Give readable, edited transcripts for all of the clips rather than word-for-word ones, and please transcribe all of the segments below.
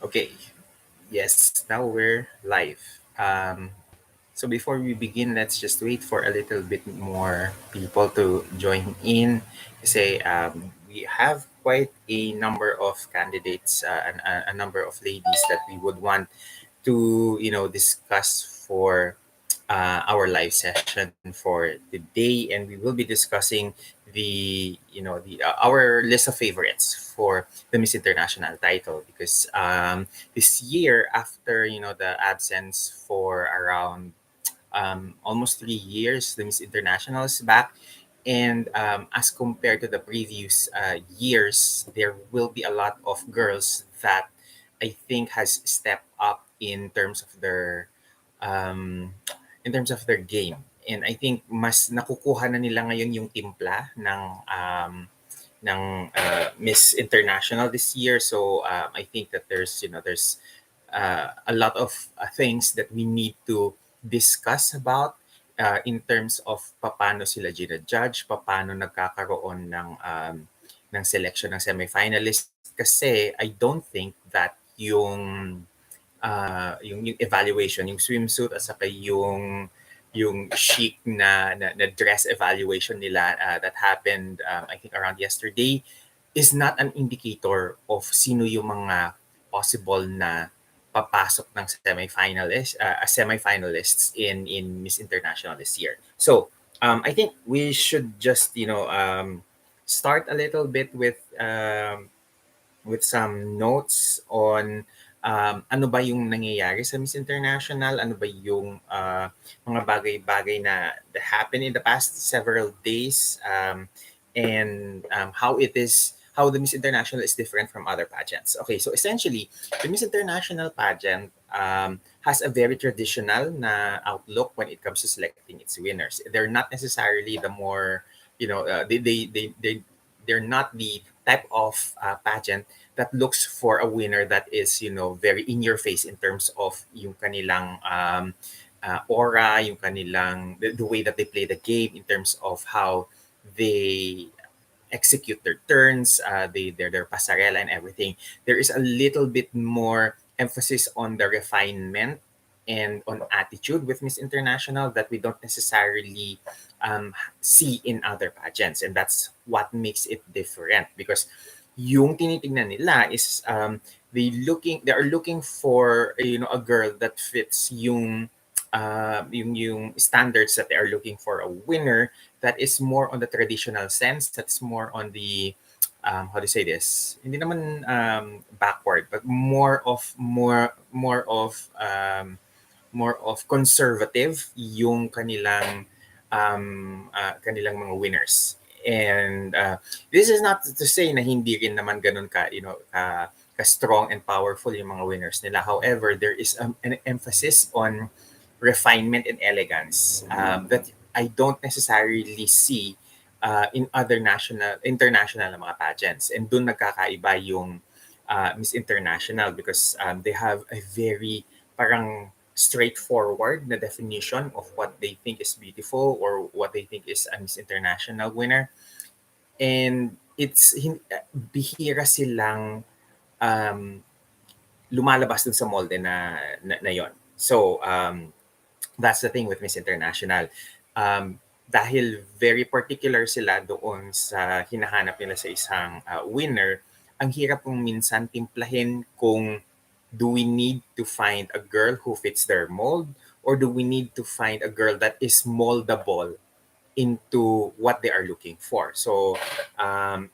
Okay, yes, now we're live. So before we begin, let's just wait for a little bit more people to join in. Say we have quite a number of candidates and a number of ladies that we would want to discuss for our live session for today, and we will be discussing the our list of favorites for the Miss International title because this year, after the absence for around almost 3 years, the Miss International is back. And as compared to the previous years, there will be a lot of girls that I think has stepped up um, in terms of their game. And I think mas nakukuha na nila ngayon yung timpla ng Miss International this year. So I think that there's a lot of things that we need to discuss about in terms of paano sila judge, paano nagkakaroon ng selection ng semifinalist kasi I don't think that yung evaluation, yung swimsuit at saka yung chic na dress evaluation nila that happened I think around yesterday is not an indicator of sino yung mga possible na papasok ng semifinalists in Miss International this year. So I think we should just start a little bit with some notes on ano ba yung nangyayari sa Miss International, ano ba yung mga bagay-bagay na that happened in the past several days, and how the Miss International is different from other pageants. Okay, so essentially, the Miss International pageant has a very traditional na outlook when it comes to selecting its winners. They're not necessarily the more, they're not the type of pageant that looks for a winner that is very in your face in terms of yung kanilang aura, yung kanilang the way that they play the game in terms of how they execute their turns, their pasarela and everything. There is a little bit more emphasis on the refinement and on attitude with Miss International that we don't necessarily see in other pageants, and that's what makes it different because yung tinitingnan nila is they are looking for a girl that fits yung standards that they are looking for a winner that is more on the traditional sense, that's more on the how to say this, hindi naman backward, but more of conservative yung kanilang mga winners. And this is not to say na hindi rin naman ganun ka strong and powerful yung mga winners nila. However, there is an emphasis on refinement and elegance that I don't necessarily see in other international na mga pageants. And doon nagkakaiba yung Miss International because they have a very parang straightforward na definition of what they think is beautiful or what they think is a Miss International winner. And bihira silang um, lumalabas dun sa molde na yon. So, that's the thing with Miss International. Dahil very particular sila doon sa hinahanap nila sa isang winner, ang hirap kung minsan timplahin kung do we need to find a girl who fits their mold or do we need to find a girl that is moldable into what they are looking for. So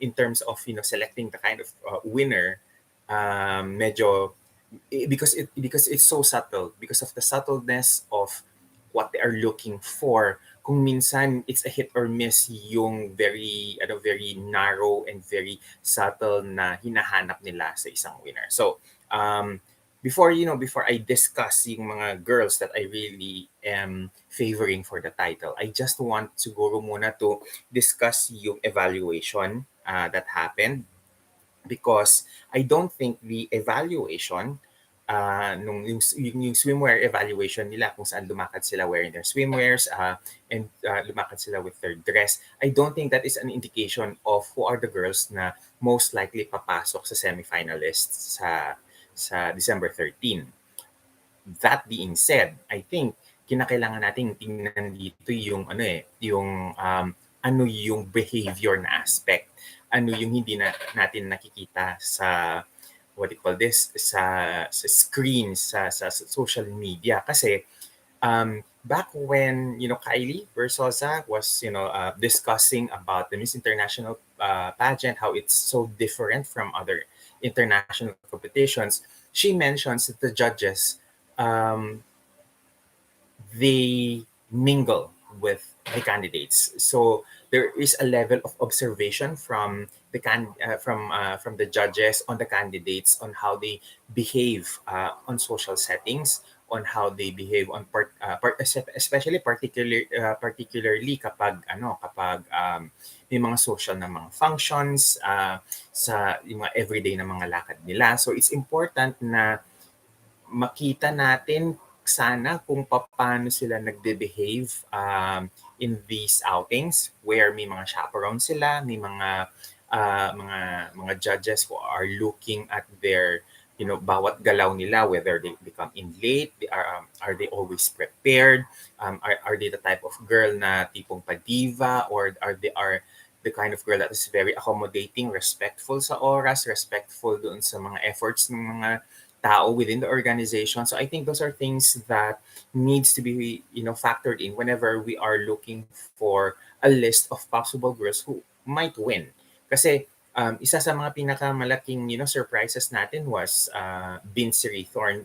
in terms of selecting the kind of winner, medyo because it's so subtle, because of the subtleness of what they are looking for, kung minsan it's a hit or miss yung very narrow and very subtle na hinahanap nila sa isang winner. So before I discuss yung mga girls that I really am favoring for the title, I just want siguro muna to discuss yung evaluation that happened because I don't think the evaluation yung swimwear evaluation nila kung saan lumakad sila wearing their swimwears and lumakad sila with their dress, I don't think that is an indication of who are the girls na most likely papasok sa semifinalists sa December 13. That being said, I think kinakailangan nating tingnan dito yung ano yung behavior na aspect. Ano yung hindi natin nakikita sa what do you call this sa screen sa social media kasi back when Kylie Versosa was discussing about the Miss International pageant, how it's so different from other international competitions, she mentions that the judges um, they mingle with the candidates. So there is a level of observation from from the judges on the candidates on how they behave on social settings, on how they behave on especially particularly kapag may mga social na mga functions sa yung mga everyday na mga lakad nila. So it's important na makita natin sana kung paano sila nagbe-behave in these outings where may mga chaperones sila, may mga judges who are looking at their bawat galaw nila, whether they come in late, are they always prepared, are they the type of girl na tipong padiva, or are the kind of girl that is very accommodating, respectful sa oras, respectful doon sa mga efforts ng mga tao within the organization. So I think those are things that needs to be factored in whenever we are looking for a list of possible girls who might win. Kasi isa sa mga pinakamalaking surprises natin was Vince Raythorn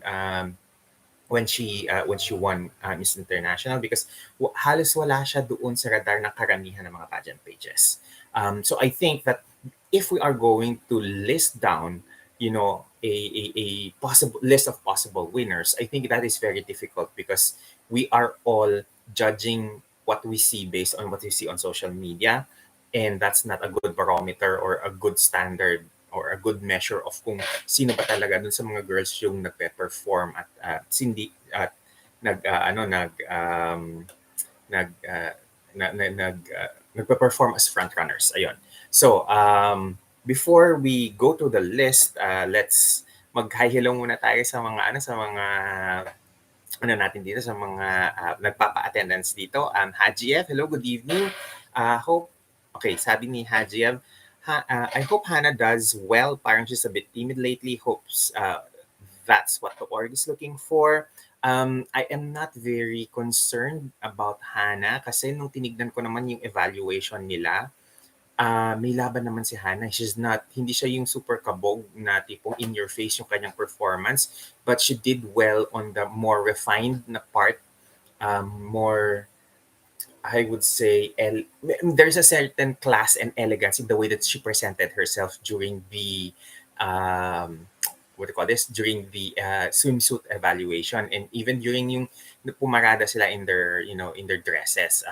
when she won Miss International, because halos wala siya doon sa radar ng karamihan ng mga pageant pages. So I think that if we are going to list down a possible list of possible winners, I think that is very difficult because we are all judging what we see based on what we see on social media, and that's not a good barometer or a good standard or a good measure of kung sino ba talaga dun sa mga girls yung nagpe-perform at sindi at nag ano nag nag nagpe-perform as front runners. Ayun. So, before we go to the list, let's mag-hi hello muna tayo sa mga natin dito sa mga nagpapa-attendance dito. Hajiev, hello, good evening. Hope okay, sabi ni Hajiev, I hope Hannah does well. Parang she's a bit timid lately. Hopes that's what the org is looking for. I am not very concerned about Hannah kasi nung tinignan ko naman yung evaluation nila, may laban naman si Hannah. Hindi siya yung super kabog na tipong in your face yung kanyang performance, but she did well on the more refined na part, more, I would say, there's a certain class and elegance in the way that she presented herself during the during the swimsuit evaluation, and even during yung pumarada sila in their dresses.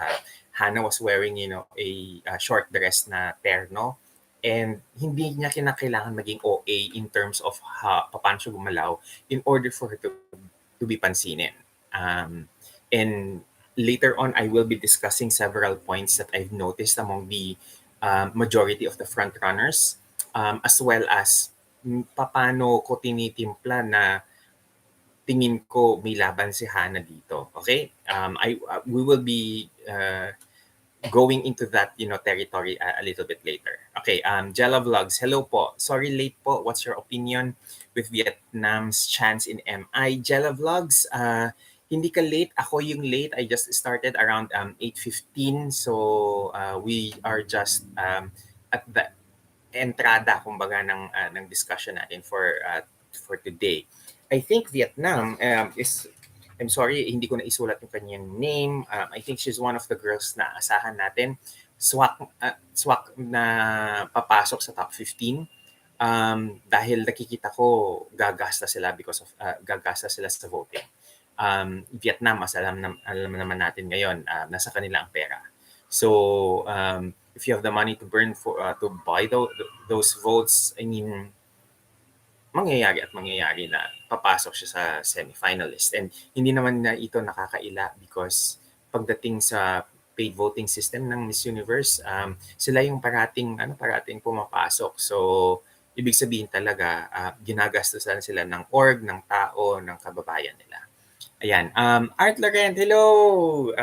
Hannah was wearing a short dress na terno, and hindi niya kinakailangan maging OA in terms of paano siya gumalaw in order for her to be pansinin. And later on, I will be discussing several points that I've noticed among the majority of the front runners, as well as paano ko tinitimpla na tingin ko may laban si Hannah dito. Okay? We will be going into that territory a little bit later. Okay, Jella Vlogs, hello po. Sorry late po. What's your opinion with Vietnam's chance in MI? Jella Vlogs, hindi ka late. Ako yung late. I just started around 8:15. So we are just at the entrada kumbaga ng discussion natin for today. I think Vietnam is, I'm sorry, hindi ko na isulat yung kanyang name. I think she's one of the girls na asahan natin. Swak na papasok sa top 15. Dahil nakikita ko gagasta sila because of gagasta sila sa voting. Vietnam, mas alam naman natin ngayon, nasa kanila ang pera. So, if you have the money to burn for to buy those votes, I mean, mangyayari na papasok siya sa semi-finalist. And hindi naman na ito nakakaila because pagdating sa paid voting system ng Miss Universe, sila yung parating pumapasok. So, ibig sabihin talaga, ginagastusan sila ng org, ng tao, ng kababayan nila. Ayan, Art Laurent, hello!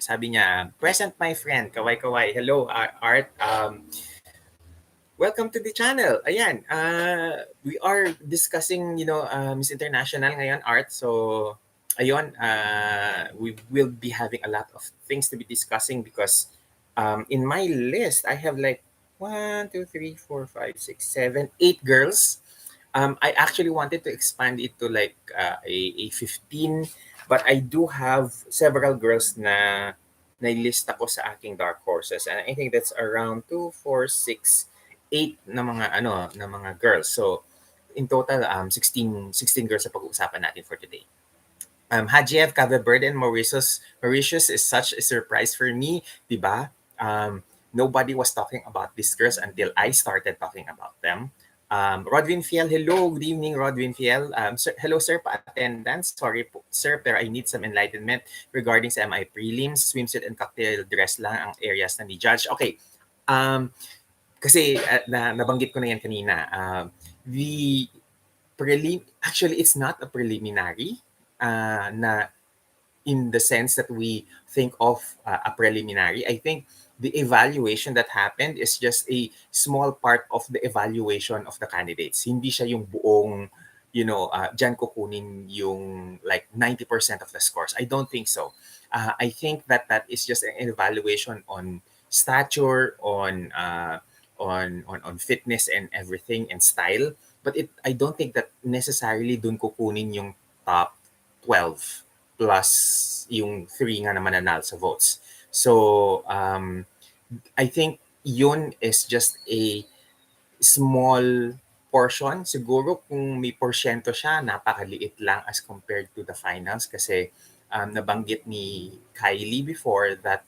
Sabi niya, present my friend, kaway-kaway. Hello, Art. Welcome to the channel. Ayan, we are discussing, Miss International ngayon, Art. So, ayun, we will be having a lot of things to be discussing because in my list, I have like 8 girls. I actually wanted to expand it to like a 15, but I do have several girls na nailist ako sa aking Darkhorses. And I think that's around 2, 4, 6, 8 na mga na mga girls. So in total 16 girls sa pag-uusapan natin for today. Hajiev, Cabo Verde, and Mauritius is such a surprise for me, diba? Nobody was talking about these girls until I started talking about them. Rodwin Fiel, hello, good evening, Rodwin Fiel. Hello, sir, pa-attendance. Sorry po, sir, pero I need some enlightenment regarding sa MI prelims. Swimsuit and cocktail dress lang ang areas na ni-judge. Okay, kasi nabanggit ko na yan kanina. The actually, it's not a preliminary na in the sense that we think of a preliminary. I think the evaluation that happened is just a small part of the evaluation of the candidates. Hindi siya yung buong, dyan kukunin yung like 90% of the scores. I don't think so. I think that is just an evaluation on stature, on fitness and everything and style. But I don't think that necessarily dun kukunin yung top 12 plus yung 3 nga na mananalo sa votes. So, I think yun is just a small portion. Siguro kung may porsyento siya, napakaliit lang as compared to the finals kasi nabanggit ni Kylie before that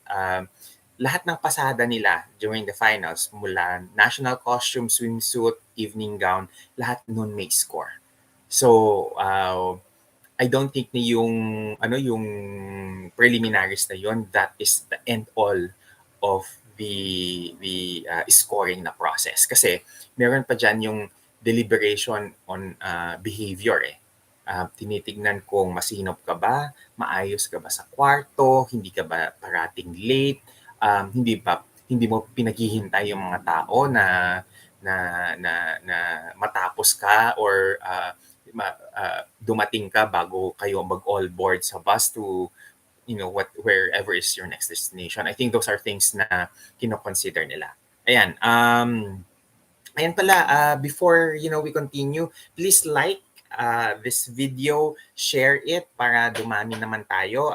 lahat ng pasada nila during the finals, mula national costume, swimsuit, evening gown, lahat nun may score. So, I don't think na yung preliminaries na yun, that is the end all of the scoring na process. Kasi meron pa dyan yung deliberation on behavior eh. Tinitignan kung masinop ka ba, maayos ka ba sa kwarto, hindi ka ba parating late, hindi mo pinaghihintay yung mga tao na matapos ka or dumating ka bago kayo mag-all board sa bus to wherever is your next destination. I think those are things na kino-consider nila. Ayan. Ayan pala, before we continue, please like this video, share it para dumami naman tayo.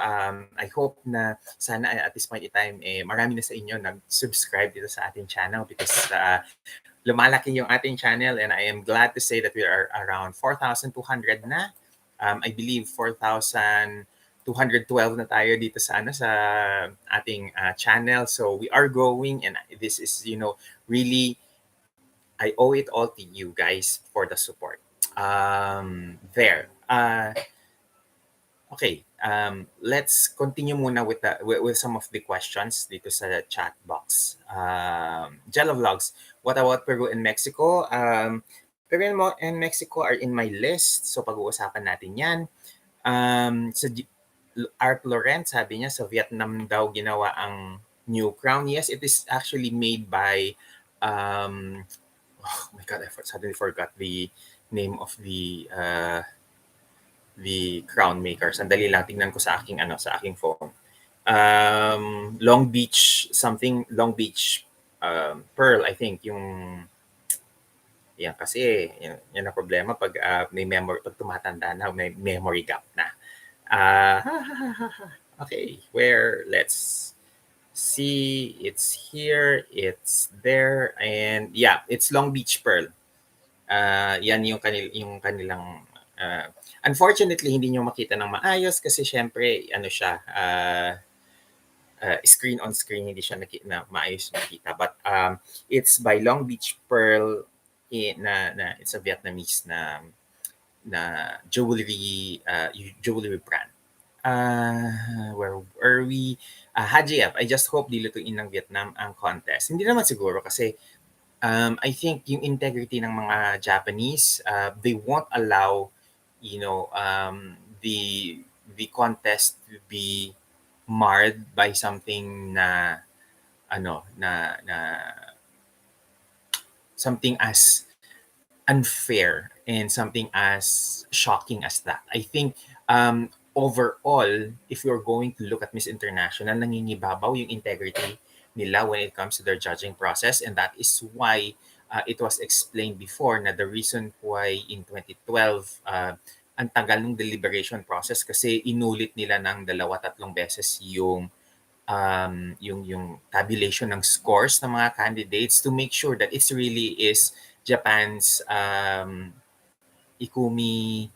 I hope na sana at this point in time, marami na sa inyo nag-subscribe dito sa ating channel because lumalaki yung ating channel and I am glad to say that we are around 4,200 na. I believe 4,212 na tayo dito sa ating channel. So we are growing and this is, really, I owe it all to you guys for the support. There. Okay, let's continue muna with some of the questions dito sa chat box. Jello Vlogs, what about Peru and Mexico? Peru and Mexico are in my list, so pag-uusapan natin yan. Sa Art Laurent, sabi niya, sa Vietnam daw ginawa ang new crown. Yes, it is actually made by, oh my God, I suddenly forgot the name of the crown maker. Sandali lang, tingnan ko sa aking phone. Long Beach Pearl, I think yung yan kasi yan ang problema pag pag tumatanda na, may memory gap na. Okay, let's see, it's here, it's there, and yeah, it's Long Beach Pearl. Yan yung kanilang unfortunately hindi nyo makita ng maayos kasi syempre siya screen on screen, hindi siya maayos makita, but it's by Long Beach Pearl na it's a Vietnamese na jewelry brand. Where are we? Hajiev, I just hope dilutuin ng Vietnam ang contest. Hindi naman siguro kasi I think yung integrity ng mga Japanese, they won't allow, you know, the contest to be marred by something na ano na something as unfair and something as shocking as that. I think overall, if you're going to look at Miss International, nangingibabaw yung integrity nila when it comes to their judging process, and that is why it was explained before na the reason why in 2012 ang tagal ng deliberation process kasi inulit nila ng dalawa-tatlong beses yung tabulation ng scores ng mga candidates to make sure that it's really is Japan's Ikumi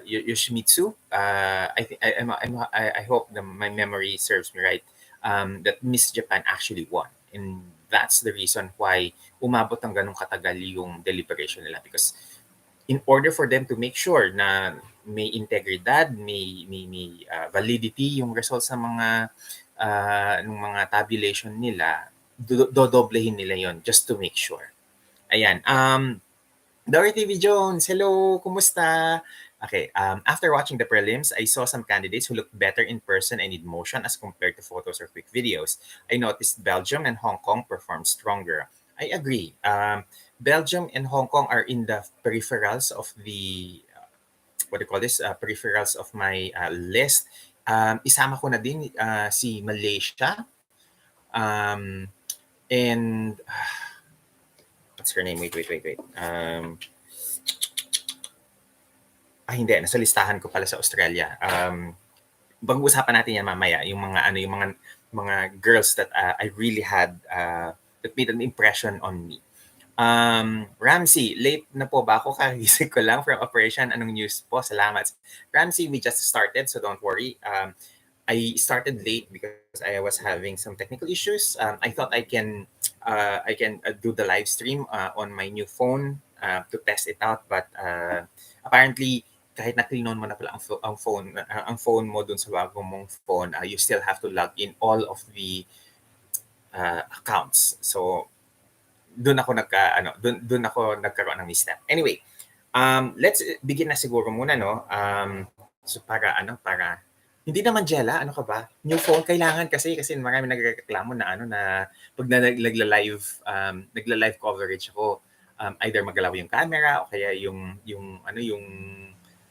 Yoshimitsu. I hope that my memory serves me right. That Miss Japan actually won, and that's the reason why umabot ng ganong katagal yung deliberation nila, because in order for them to make sure na may integridad, may validity yung results ng mga tabulation nila, dodoblehin nila yon just to make sure. Ayan. Dorothy V. Jones, hello, kumusta? Okay, after watching the prelims, I saw some candidates who looked better in person and in motion as compared to photos or quick videos. I noticed Belgium and Hong Kong performed stronger. I agree. Belgium and Hong Kong are in the peripherals of the, what do you call this? Peripherals of my list. Isama ko na din si Malaysia. And what's her name? Wait. Hindi, nasa listahan ko pala sa Australia. Pag-uusapan natin yan mamaya, yung mga girls that I really had that made an impression on me. Ramsey, late na po ba ako? Kagising ko lang from operation. Anong news po? Salamat. Ramsey, we just started, so don't worry. I started late because I was having some technical issues. I thought I can do the live stream on my new phone to test it out, but apparently kahit na-clean mo na pala ang phone mo dun sa bagong mong phone, you still have to log in all of the accounts. So doon ako nagkaroon ng misstep. Anyway, let's begin na siguro muna, no. So para hindi naman jela, ano ka ba? New phone kailangan kasi marami nagrereklamo na pag nagla-live coverage ako, either magalaw yung camera o kaya yung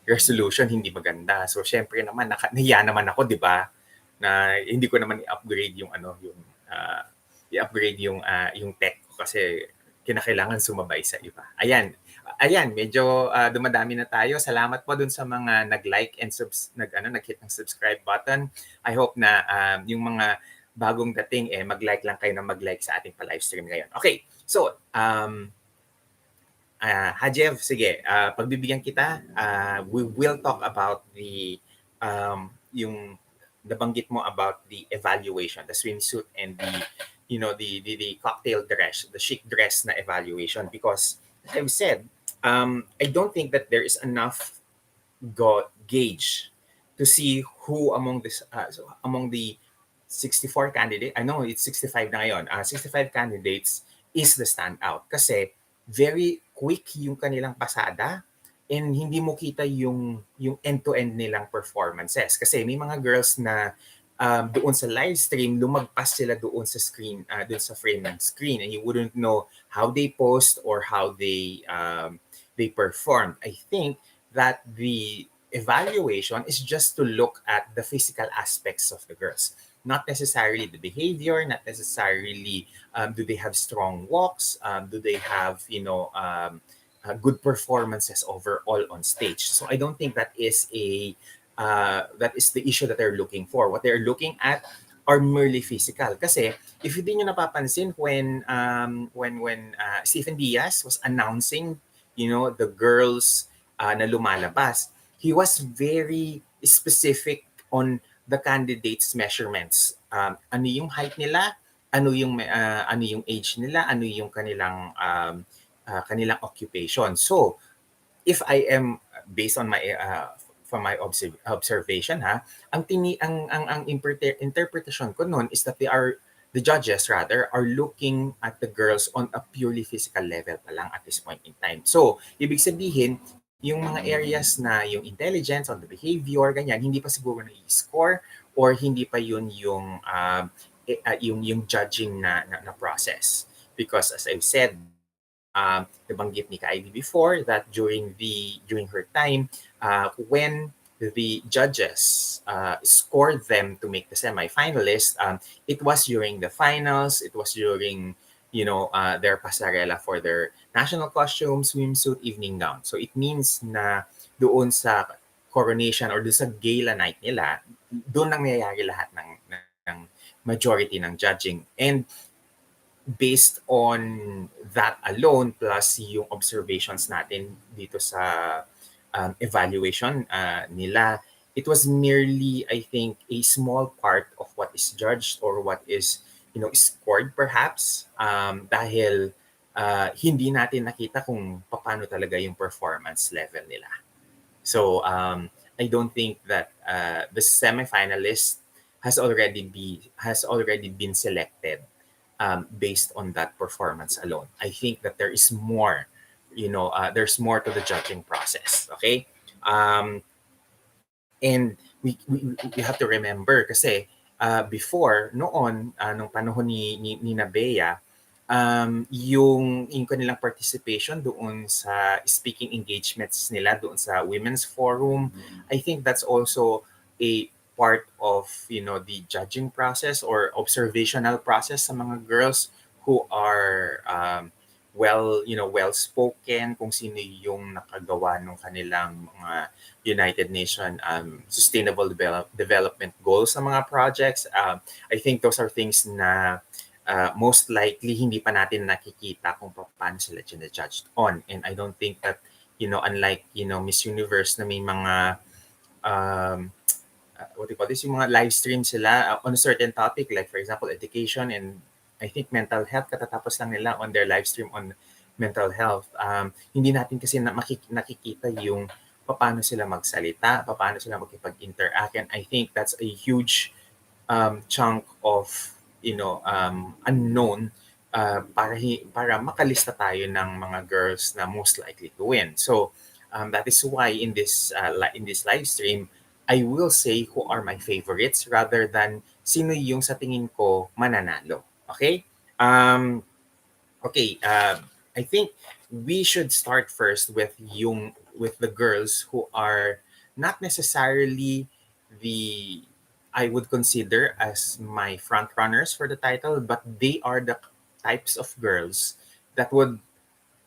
resolution hindi maganda. So syempre naman nahiya naman ako, 'di ba? Na hindi ko naman i-upgrade yung yung tech ko kasi kinakailangan sumabay sa iba. Ayan, medyo dumadami na tayo. Salamat po dun sa mga nag-like and nag-hit ng subscribe button. I hope na yung mga bagong dating mag-like lang kayo na mag-like sa ating pa-live stream ngayon. Okay. So, Hajev, sige, pagbibigyan kita, we will talk about the yung nabanggit mo about the evaluation, the swimsuit and the cocktail dress, the chic dress na evaluation, because as I've said, I don't think that there is enough gauge to see who among the 64 candidates, I know it's 65 na ngayon, 65 candidates is the standout kasi very quick yung kanilang pasada and hindi mo kita yung end-to-end nilang performances. Kasi may mga girls na doon sa live stream, lumagpas sila doon sa screen, doon sa frame ng screen, and you wouldn't know how they post or how they performed. I think that the evaluation is just to look at the physical aspects of the girls. Not necessarily the behavior, not necessarily do they have strong walks, do they have good performances overall on stage. So I don't think that is the issue that they're looking for. What they're looking at are merely physical. Kasi if hindi nyo napapansin when Stephen Diaz was announcing the girls na lumalabas, he was very specific on the candidates' measurements. Ano yung height nila, ano yung age nila, ano yung kanilang occupation. So, if I am based on my from my observation ang interpretation ko noon is that they are the judges rather are looking at the girls on a purely physical level pa lang at this point in time. So, ibig sabihin, yung mga areas na yung intelligence on the behavior, ganyan, hindi pa siguro na-score or hindi pa yun yung judging na process. Because as I've said, nabanggit ni Ka-Ivy before that during her time, when the judges scored them to make the semifinalist, it was during the finals, it was during their pasarela for their national costume, swimsuit, evening gown. So it means na doon sa coronation or doon sa gala night nila, doon nang nangyayari lahat ng majority ng judging. And based on that alone plus yung observations natin dito sa evaluation nila, it was merely, I think, a small part of what is judged or what is scored perhaps, dahil hindi natin nakita kung paano talaga yung performance level nila. So I don't think that the semifinalist has already been selected based on that performance alone. I think that there is more, there's more to the judging process. Okay, and we have to remember kasi before noon, nung panahon ni Nabea, yung kanilang participation doon sa speaking engagements nila doon sa women's forum, I think that's also a part of the judging process or observational process sa mga girls who are well spoken, kung sino yung nakagawa ng kanilang mga United Nations Sustainable Development Goals sa mga projects. I think those are things na most likely hindi pa natin nakikita kung paano sila judged on. And I don't think that unlike Miss Universe na may mga what do you call this, yung mga live stream sila on a certain topic, like for example education and I think mental health, katatapos lang nila on their live stream on mental health. Hindi natin kasi nakikita yung paano sila magsalita, paano sila makipag-interact, and I think that's a huge chunk of unknown para makalista tayo ng mga girls na most likely to win. So that is why in this live stream, I will say who are my favorites rather than sino yung sa tingin ko mananalo. Okay? Okay, I think we should start first with the girls who are not necessarily the I would consider as my front runners for the title, but they are the types of girls that would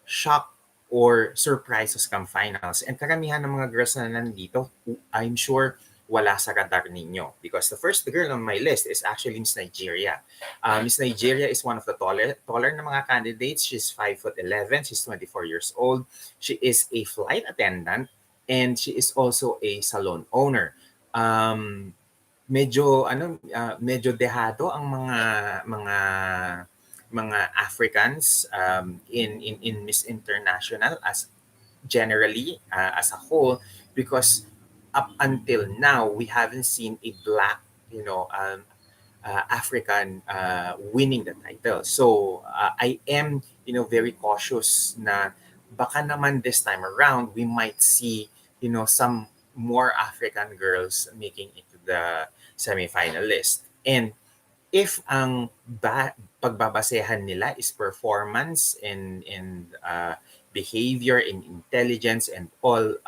shock or surprise us come finals. And karamihan ng mga girls na nandito, I'm sure wala sa radar ninyo. Because the first girl on my list is actually Miss Nigeria. Miss Nigeria is one of the taller na mga candidates. She's 5'11". She's 24 years old. She is a flight attendant and she is also a salon owner. Medyo dehado ang mga Africans in Miss International as generally as a whole, because up until now we haven't seen a black African winning the title. So I am very cautious na baka naman this time around we might see some more African girls making it to the semi-finalist. And if ang pagbabasehan nila is performance and behavior and intelligence and all,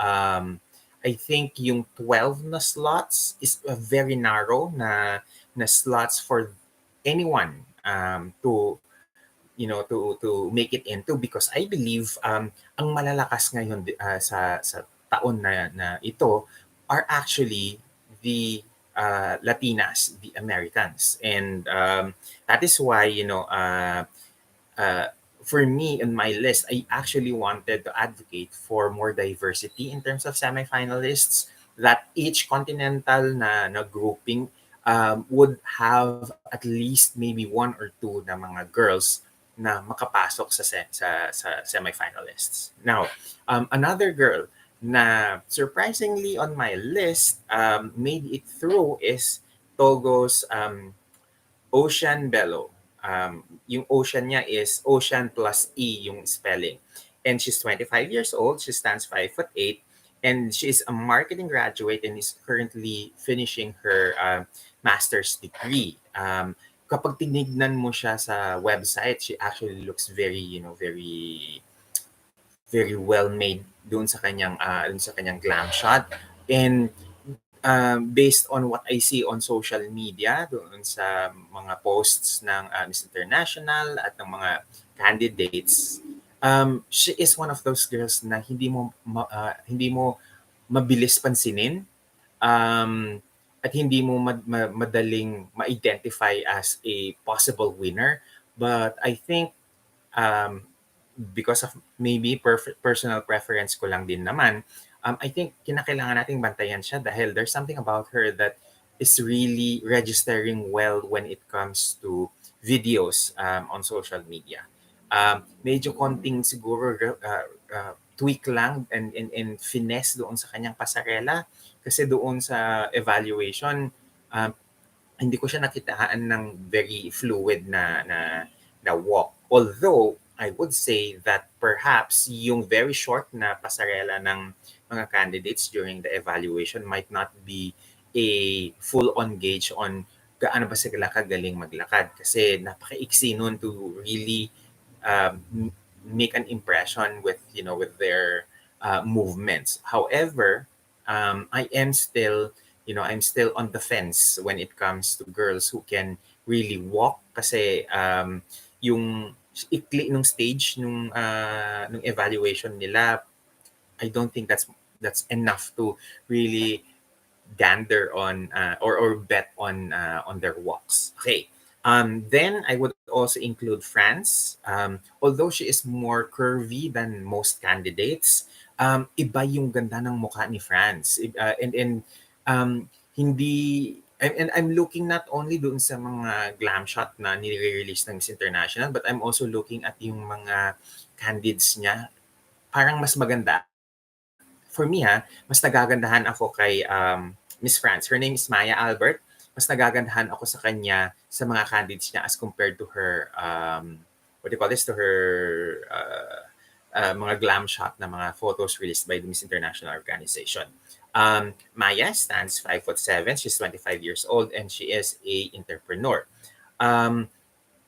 I think yung 12 na slots is a very narrow na slots for anyone to make it into, because I believe ang malalakas ngayon sa taon na ito are actually the Latinas, the Americans, and that is why for me in my list, I actually wanted to advocate for more diversity in terms of semifinalists, that each continental na grouping would have at least maybe one or two na mga girls na makapasok sa semifinalists. Now, another girl na surprisingly on my list made it through is Togo's Ocean Bello. Yung ocean niya is ocean plus E yung spelling. And she's 25 years old. She stands 5'8", and she is a marketing graduate and is currently finishing her master's degree. Kapag tinignan mo siya sa website, she actually looks very, very well made doon sa kanyang glam shot. And based on what I see on social media, doon sa mga posts ng Miss International at ng mga candidates, she is one of those girls na hindi mo mabilis pansinin, um, at hindi mo madaling ma-identify as a possible winner. But I think, um, because of maybe personal preference ko lang din naman, I think kinakailangan nating bantayan siya dahil there's something about her that is really registering well when it comes to videos on social media. Medyo konting siguro tweak lang and finesse doon sa kanyang pasarela kasi doon sa evaluation, um, hindi ko siya nakitaan ng very fluid na walk. Although, I would say that perhaps yung very short na pasarela ng mga candidates during the evaluation might not be a full-on gauge on gaano ba sila kagaling maglakad. Kasi napaka-iksi nun to really make an impression with, with their movements. However, I am still, I'm still on the fence when it comes to girls who can really walk kasi yung ikli nung stage nung evaluation nila, I don't think that's enough to really gander on or bet on their walks. Okay. Then I would also include France. Although she is more curvy than most candidates, iba yung ganda ng mukha ni France. And hindi and I'm looking not only doon sa mga glam shot na nire-release ng Miss International, but I'm also looking at yung mga candidates niya. Parang mas maganda. For me mas nagagandahan ako kay Miss France. Her name is Maya Albert. Mas nagagandahan ako sa kanya sa mga candidates niya as compared to her what do you call this, to her mga glam shot na mga photos released by the Miss International organization. Maya stands 5'7". She's 25 years old and she is a entrepreneur.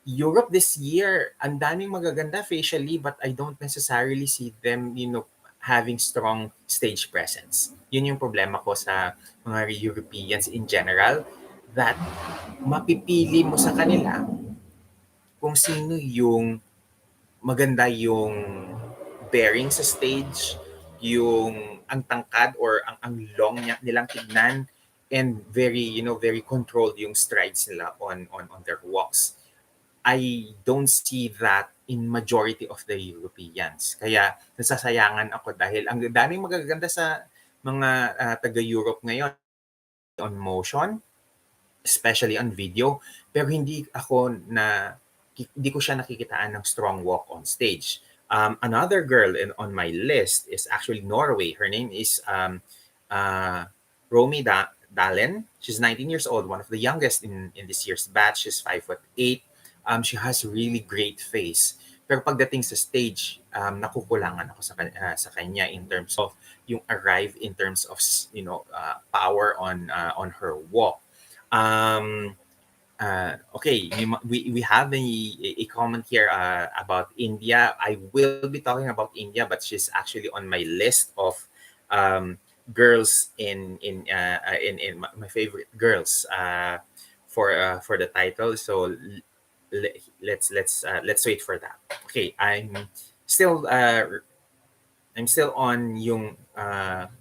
Europe this year, ang daming magaganda facially, but I don't necessarily see them, having strong stage presence. Yun yung problema ko sa mga Europeans in general, that mapipili mo sa kanila kung sino yung maganda yung bearing sa stage, yung ang tangkad or ang long nilang tignan, and very, very controlled yung strides nila on their walks. I don't see that in majority of the Europeans. Kaya nasasayangan ako dahil ang daming magaganda sa mga taga-Europe ngayon on motion, especially on video, pero hindi ko siya nakikitaan ng strong walk on stage. Another girl on my list is actually Norway. Her name is Romy Dalen. She's 19 years old, one of the youngest in this year's batch. She's 5'8". She has really great face. Pero pagdating sa stage, nakukulangan ako sa kanya in terms of yung arrive, in terms of power on her walk. Okay, we have a comment here about India. I will be talking about India, but she's actually on my list of girls in my favorite girls for the title. So let's wait for that. Okay, I'm still on yung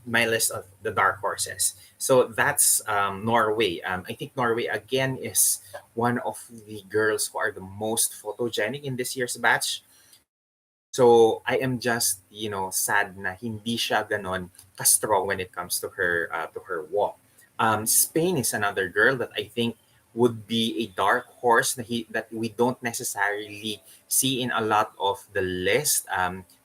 my list of the Darkhorses. So that's Norway. I think Norway again is one of the girls who are the most photogenic in this year's batch. So I am just sad na hindi siya ganon ka-strong when it comes to her walk. Spain is another girl that I think would be a dark horse that we don't necessarily see in a lot of the list,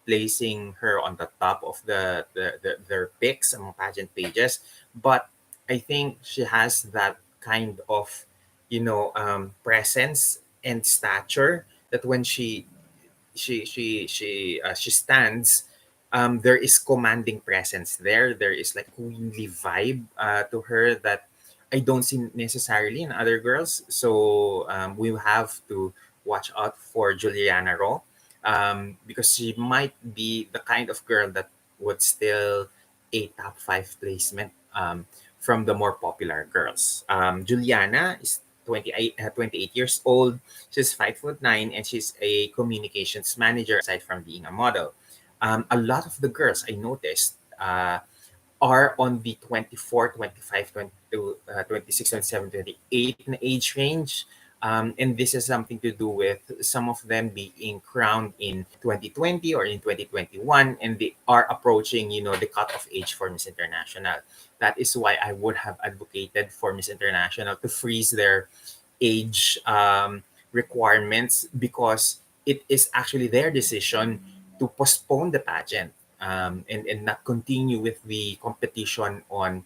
placing her on the top of their picks among pageant pages. But I think she has that kind of presence and stature, that when she stands, there is commanding presence there. There is like queenly vibe to her that I don't see necessarily in other girls. So we have to watch out for Juliana Raw, because she might be the kind of girl that would still a top five placement from the more popular girls. Juliana is 28 years old. She's 5'9", and she's a communications manager aside from being a model. A lot of the girls I noticed are on the 24, 25, 22, 26, 27, 28 na age range. And this has something to do with some of them being crowned in 2020 or in 2021, and they are approaching, the cutoff age for Miss International. That is why I would have advocated for Miss International to freeze their age requirements, because it is actually their decision to postpone the pageant, and not continue with the competition on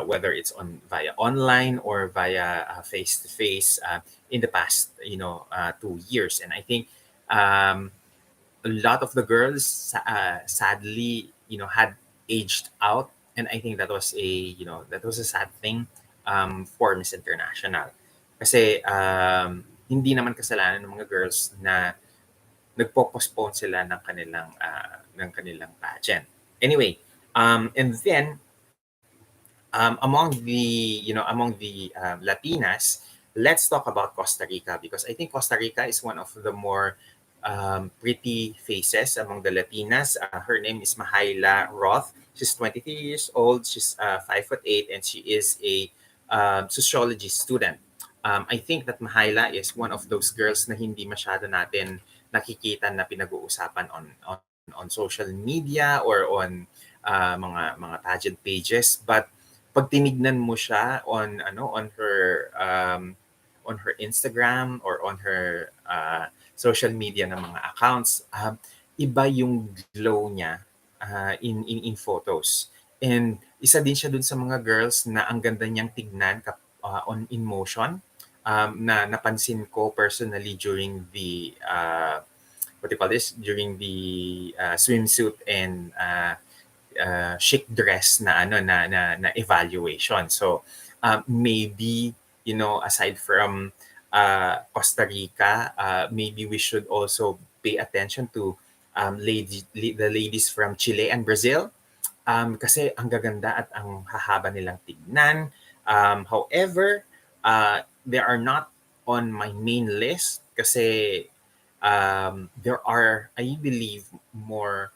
whether it's on via online or via face to face in the past 2 years. And I think a lot of the girls sadly had aged out, and I think that was a sad thing for Miss International, kasi hindi naman kasalanan ng mga girls na nagpo-postpone sila ng kanilang pageant. Anyway, and then among the Latinas, let's talk about Costa Rica, because I think Costa Rica is one of the more pretty faces among the Latinas. Her name is Mahaila Roth. She's 23 years old. She's 5'8", and she is a sociology student. I think that Mahaila is one of those girls na hindi masyado natin nakikita na pinag-uusapan on social media or on mga pageant pages, but pag tinignan mo siya on her Instagram or on her social media na mga accounts, iba yung glow niya in photos. And isa din siya dun sa mga girls na ang ganda niyang tignan in motion, na napansin ko personally during the what do you call this, during the swimsuit and chic dress na evaluation. So maybe aside from Costa Rica, maybe we should also pay attention to the ladies from Chile and Brazil, kasi ang gaganda at ang hahaba nilang tignan. However, they are not on my main list, kasi there are, I believe, there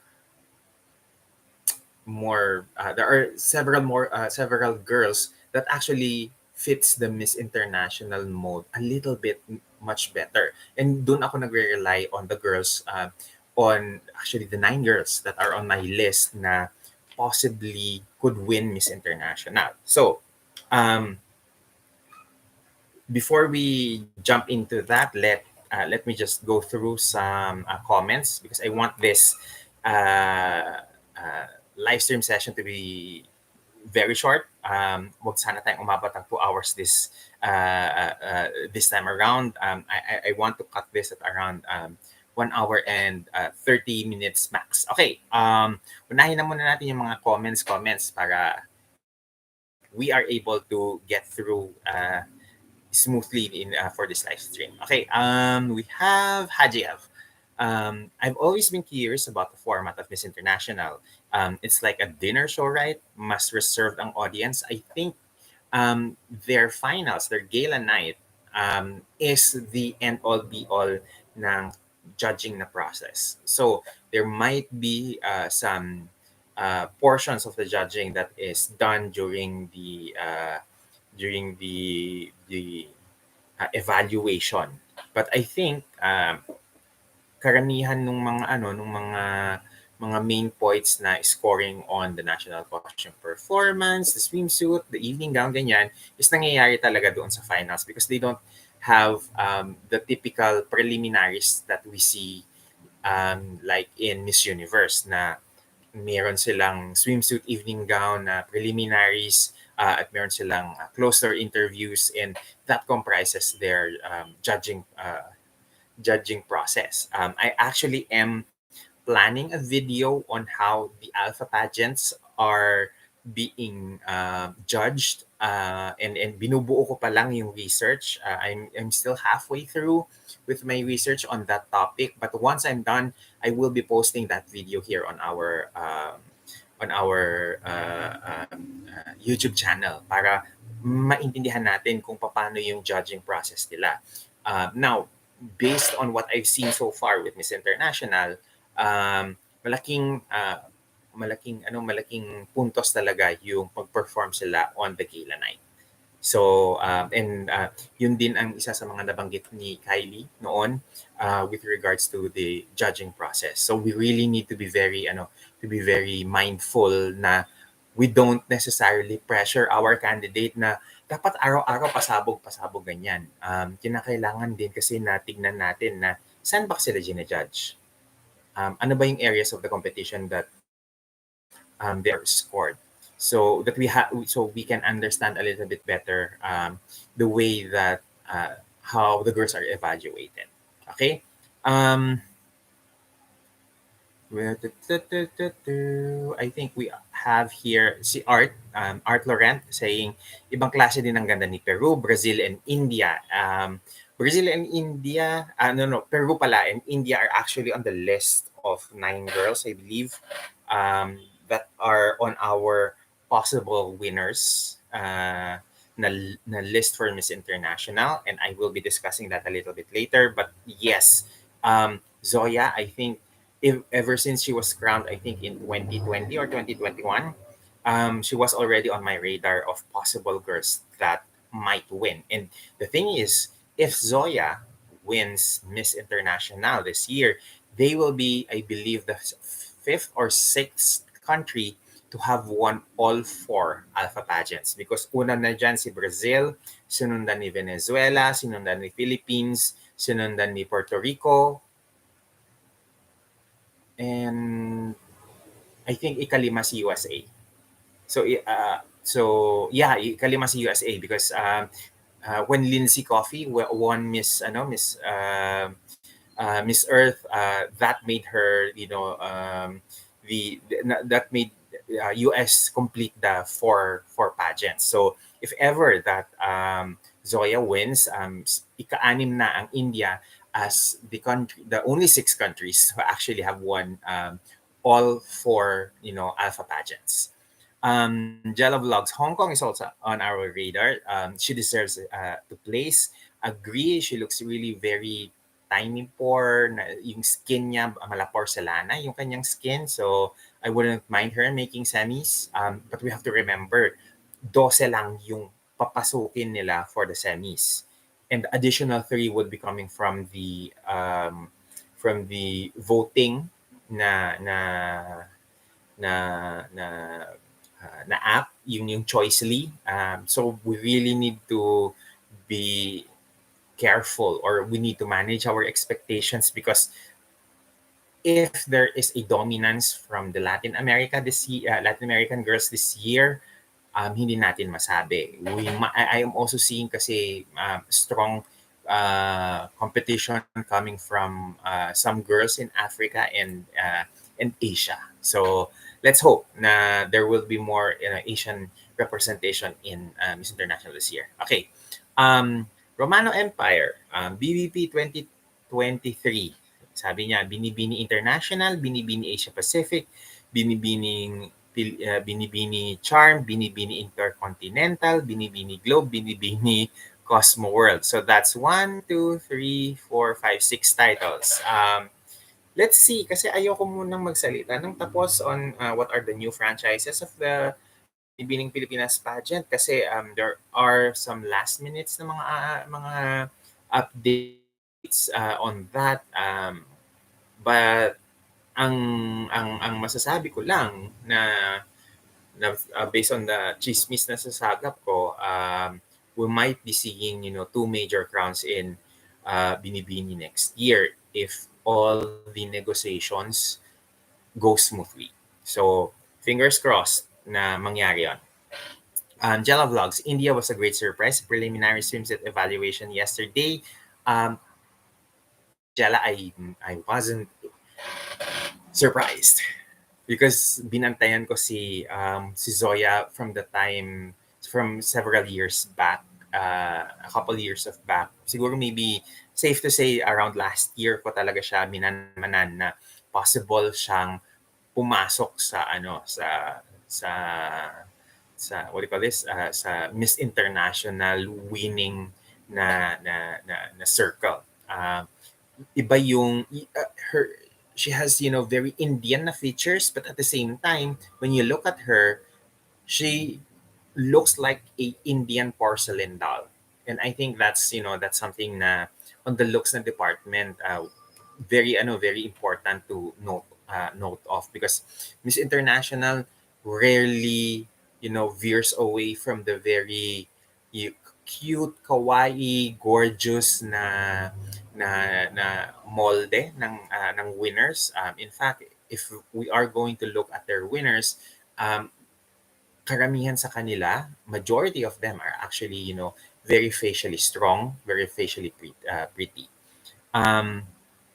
are several girls that actually fits the Miss International mode a little bit much better. And doon ako nagre-rely on the girls, on actually the 9 girls that are on my list na possibly could win Miss International. So, before we jump into that, let me just go through some comments, because I want this live stream session to be very short. Wag sana tayong umabot ng 2 hours this time around. I want to cut this at around 1 hour and 30 minutes max. Okay, unahin na muna natin yung mga comments para we are able to get through smoothly for this live stream. Okay, we have Hajiev. I've always been curious about the format of Miss International. It's like a dinner show, right? Mas reserved ang audience. I think their finals, their gala night, is the end-all be-all ng judging na process. So there might be some portions of the judging that is done during the evaluation. But I think karamihan nung mga main points na scoring on the national costume performance, the swimsuit, the evening gown, ganyan, is nangyayari talaga doon sa finals, because they don't have the typical preliminaries that we see like in Miss Universe, na meron silang swimsuit, evening gown na preliminaries, at meron silang closer interviews, and that comprises their judging process. I actually am planning a video on how the alpha pageants are being judged, and binubuo ko pa lang yung research. I'm still halfway through with my research on that topic, but once I'm done, I will be posting that video here on our YouTube channel para maintindihan natin kung paano yung judging process nila. Now, based on what I've seen so far with Miss International, malaking puntos talaga yung pag-perform sila on the gala night. So, and yun din ang isa sa mga nabanggit ni Kylie noon with regards to the judging process. So we really need to be very mindful na we don't necessarily pressure our candidate na dapat araw-araw pasabog ganyan. Kinakailangan din kasi na tignan natin na saan ba sila gina-judge? Ano ba yung areas of the competition that they are scored? So that so we can understand a little bit better the way that how the girls are evaluated. Okay. I think we have here si Art Laurent saying ibang klase din ang ganda ni Peru, Brazil and India. Brazil and India, Peru pala and India are actually on the list of 9 girls, I believe, that are on our possible winners na list for Miss International, and I will be discussing that a little bit later. But yes, Zoya, I think ever since she was crowned, I think in 2020 or 2021, she was already on my radar of possible girls that might win. And the thing is, if Zoya wins Miss International this year, they will be, I believe, the 5th or 6th country to have won all 4 alpha pageants. Because una na dyan si Brazil, sinundan ni Venezuela, sinundan ni Philippines, sinundan ni Puerto Rico, and I think ikalima si USA. So yeah, ikalima si USA because when Lindsay Coffey won Miss Earth, that made her, that made US complete the four pageants. So if ever that Zoya wins, ika-anim na ang India as the only 6 countries who actually have won all 4 alpha pageants. Jella Vlogs, Hong Kong is also on our radar. She deserves to place. Agree, she looks really very tiny pore. Yung skin niya, mala porcelana yung kanyang skin. So I wouldn't mind her making semis. But we have to remember, 12 lang yung papasukin nila for the semis. And the additional 3 would be coming from the voting na app, yung Choicely. So we really need to be careful, or we need to manage our expectations, because if there is a dominance from the Latin American girls this year, hindi natin masabi. I am also seeing kasi strong competition coming from some girls in Africa and Asia. So let's hope na there will be more Asian representation in Miss International this year. Okay. Romano Empire, BBP 2023. Sabi niya, Binibini International, Binibini Asia Pacific, Binibini Charm, Binibini Intercontinental, Binibini Globe, Binibini Cosmo World. So that's 1, 2, 3, 4, 5, 6 titles. Let's see, kasi ayoko munang magsalita nang tapos on what are the new franchises of the Binibining Pilipinas pageant, kasi there are some last minutes na mga updates on that. But ang masasabi ko lang na based on the chismis na sasagap ko, we might be seeing 2 major crowns in Binibini next year if all the negotiations go smoothly. So fingers crossed na mangyari 'yon. Jella Vlogs, India was a great surprise. Preliminary swimsuit evaluation yesterday. Um, Jella, I wasn't surprised because binantayan ko si Zoya from the time from several years back, a couple years of back. Siguro maybe safe to say around last year ko talaga siya minanmanan na possible siyang pumasok sa sa what do you call this, sa Miss International winning na circle. Iba yung her, she has, very Indian na features, but at the same time when you look at her, she looks like a Indian porcelain doll. And I think that's something na on the looks na department, very important to note of, because Miss International rarely, veers away from the very cute, kawaii, gorgeous na molde ng winners. In fact, if we are going to look at their winners, karamihan sa kanila, majority of them are actually, very facially strong, very facially pretty.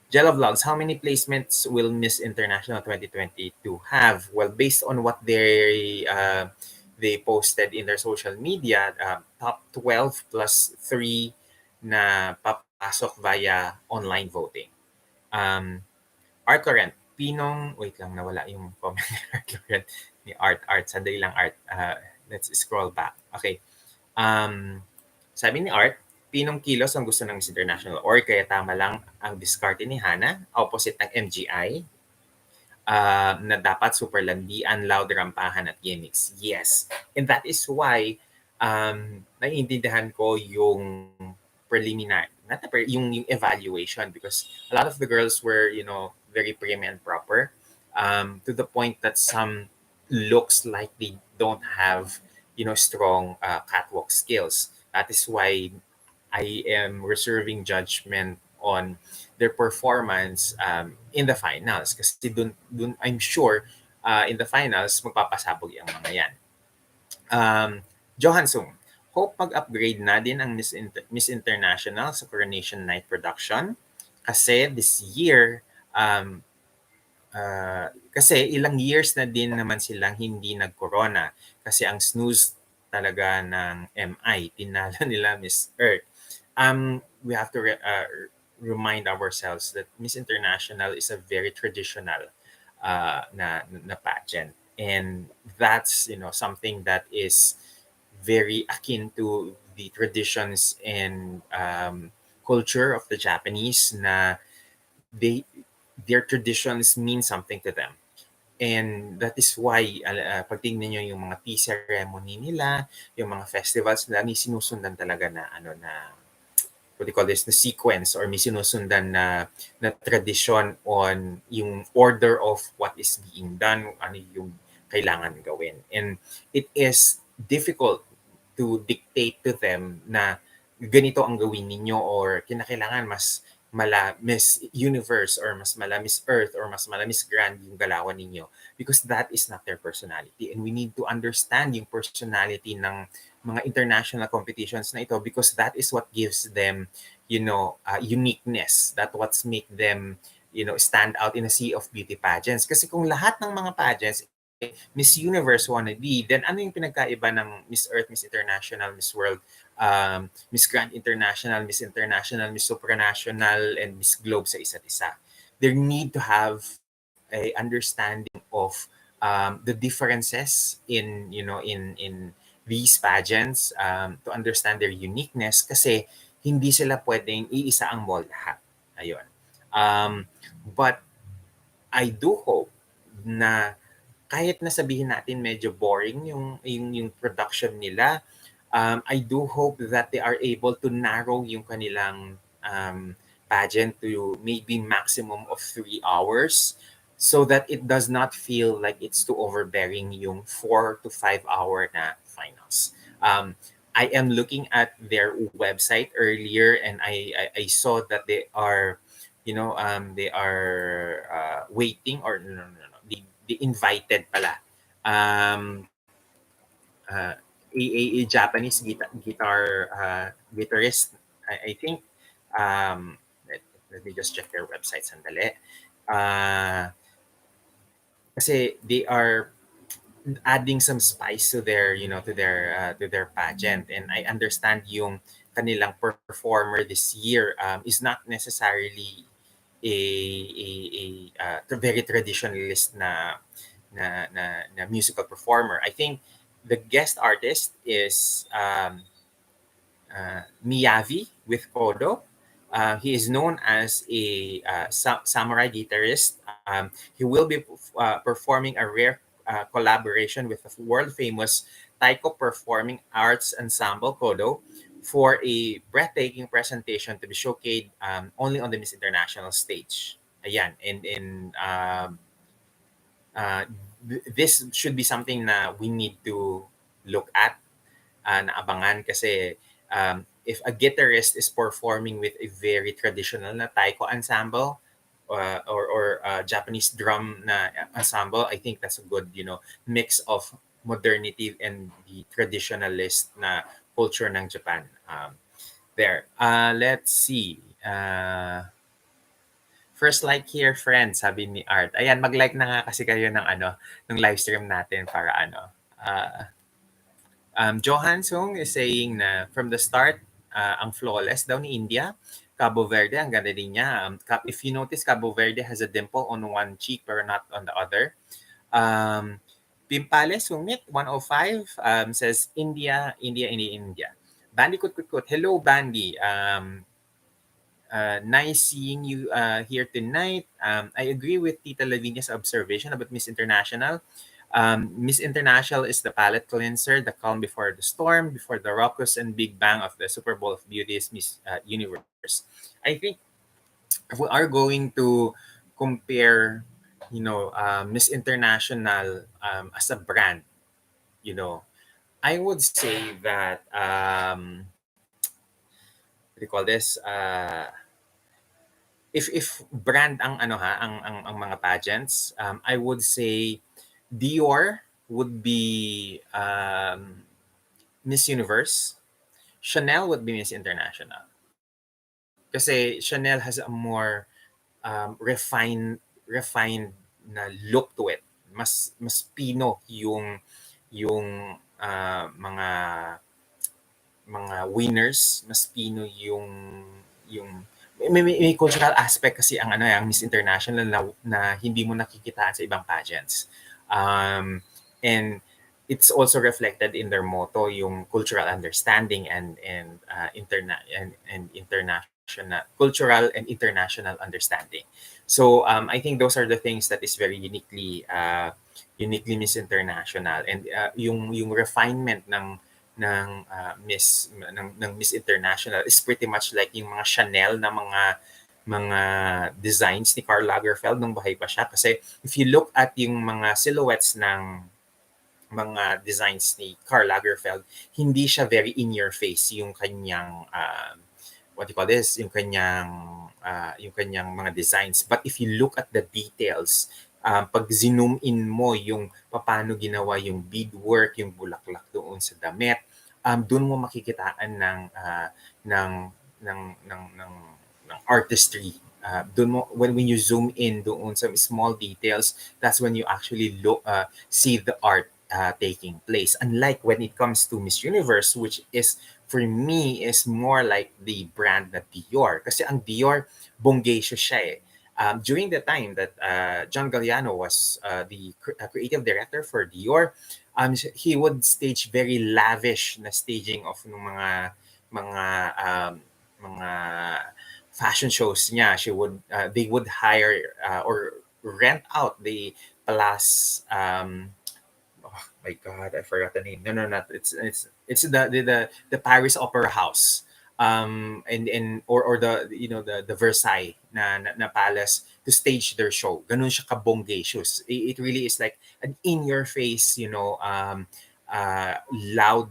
Jello Vlogs, how many placements will Miss International 2022 have? Well, based on what they posted in their social media, top 12 plus 3 na papasok via online voting. Art Current, Pinong, wait lang, nawala yung comment ni Art Current. Ni Art, sandali lang Art. Let's scroll back. Okay. Sabi ni Art, Pinong kilos ang gusto ng Miss International, or kaya tama lang ang diskarte ni Hana, opposite ng MGI, na dapat super landian, loud, rampahan at gimmicks. Yes. And that is why naiintindihan ko yung preliminary, not the yung evaluation, because a lot of the girls were, very prim and proper, to the point that some looks like they don't have, strong catwalk skills. That is why I am reserving judgment on their performance in the finals, kasi dun I'm sure in the finals magpapasabog ang mga yan. Johansson, hope mag-upgrade na din ang Miss International sa Coronation Night production, kasi this year kasi ilang years na din naman silang hindi nag-corona, kasi ang snooze talaga ng MI, tinalo nila Miss Earth. We have to remind ourselves that Miss International is a very traditional na pageant, and that's, something that is very akin to the traditions and culture of the Japanese, na they their traditions mean something to them. And that is why pag tingnan nyo yung mga tea ceremony nila, yung mga festivals nila, may sinusundan talaga na what do you call this, the sequence, or may sinusundan na tradition on yung order of what is being done, ano yung kailangan gawin. And it is difficult to dictate to them na ganito ang gawin ninyo, or kinakailangan mas mala Miss Universe, or mas mala Miss Earth, or mas mala Miss Grand yung galawan ninyo, because that is not their personality. And we need to understand yung personality ng mga international competitions na ito, because that is what gives them, uniqueness. That what's make them, stand out in a sea of beauty pageants. Kasi kung lahat ng mga pageants Miss Universe wannabe, then ano yung pinagkaiba ng Miss Earth, Miss International, Miss World, Miss Grand International, Miss International, Miss Supranational, and Miss Globe sa isa't isa? There need to have a understanding of the differences in these pageants, to understand their uniqueness, kasi hindi sila pwedeng iisa ang ball lahat. Ayun. But I do hope na kahit na sabihin natin medyo boring yung production nila, I do hope that they are able to narrow yung kanilang pageant to maybe maximum of 3 hours, so that it does not feel like it's too overbearing yung 4 to 5 hour na finals. I am looking at their website earlier, and I saw that they are, they are waiting, or no, the invited pala. Uh, a Japanese guitarist. I think let me just check their website sandali. Uh, Kasi they are adding some spice to their to their pageant, and I understand yung kanilang performer this year is not necessarily a very traditionalist na musical performer. I think the guest artist is Miyavi with Kodo. He is known as a samurai guitarist. He will be performing a rare collaboration with the world famous taiko performing arts ensemble Kodo for a breathtaking presentation to be showcased only on the Miss International stage. Ayan, uh, this should be something na we need to look at, naabangan kasi if a guitarist is performing with a very traditional na taiko ensemble or Japanese drum na ensemble, I think that's a good mix of modernity and the traditionalist na culture ng Japan. There. Let's see. First like here, friends, sabi ni Art. Ayan, mag-like na nga kasi kayo ng live stream natin para Johan Sung is saying na from the start, ang flawless daw ni India. Cabo Verde, ang ganda din niya. If you notice, Cabo Verde has a dimple on one cheek pero not on the other. Pimpale Sumit 105 says India, India, India, India. Bandy Kut Kut Kut. Hello, Bandy. Nice seeing you here tonight. I agree with Tita Lavinia's observation about Miss International. Miss International is the palate cleanser, the calm before the storm, before the raucous and big bang of the Super Bowl of Beauty's Miss Universe. I think if we are going to compare, Miss International as a brand, I would say that what do you call this? If brand ang ang mga pageants, I would say Dior would be Miss Universe. Chanel would be Miss International. Kasi Chanel has a more refined na look to it. Mas pino yung mga winners, mas pino yung may cultural aspect kasi ang Miss International na hindi mo nakikitaan sa ibang pageants. And it's also reflected in their motto, yung cultural understanding and international cultural and international understanding. So I think those are the things that is very uniquely Miss International, and yung refinement ng Miss International is pretty much like yung mga Chanel na mga designs ni Karl Lagerfeld nung buhay pa siya. Kasi if you look at yung mga silhouettes ng mga designs ni Karl Lagerfeld, hindi siya very in your face yung kanyang what do you call this? Yung kanyang mga designs. But if you look at the details, pag zoom in mo yung paano ginawa yung beadwork, yung bulaklak doon sa damit, doon mo makikitaan ng artistry. Doon mo when you zoom in doon sa small details, that's when you actually see the art taking place. Unlike when it comes to Miss Universe, which is for me is more like the brand na Dior. Kasi ang Dior, bonggacious siya eh. During the time that John Galliano was the creative director for Dior, he would stage very lavish na staging of ng mga fashion shows niya. They would hire or rent out the Palace. Oh my God, I forgot the name. No, not it's the Paris Opera House. Or the Versailles na palace to stage their show. Ganun siya kabonggacious. It really is like an in your face, loud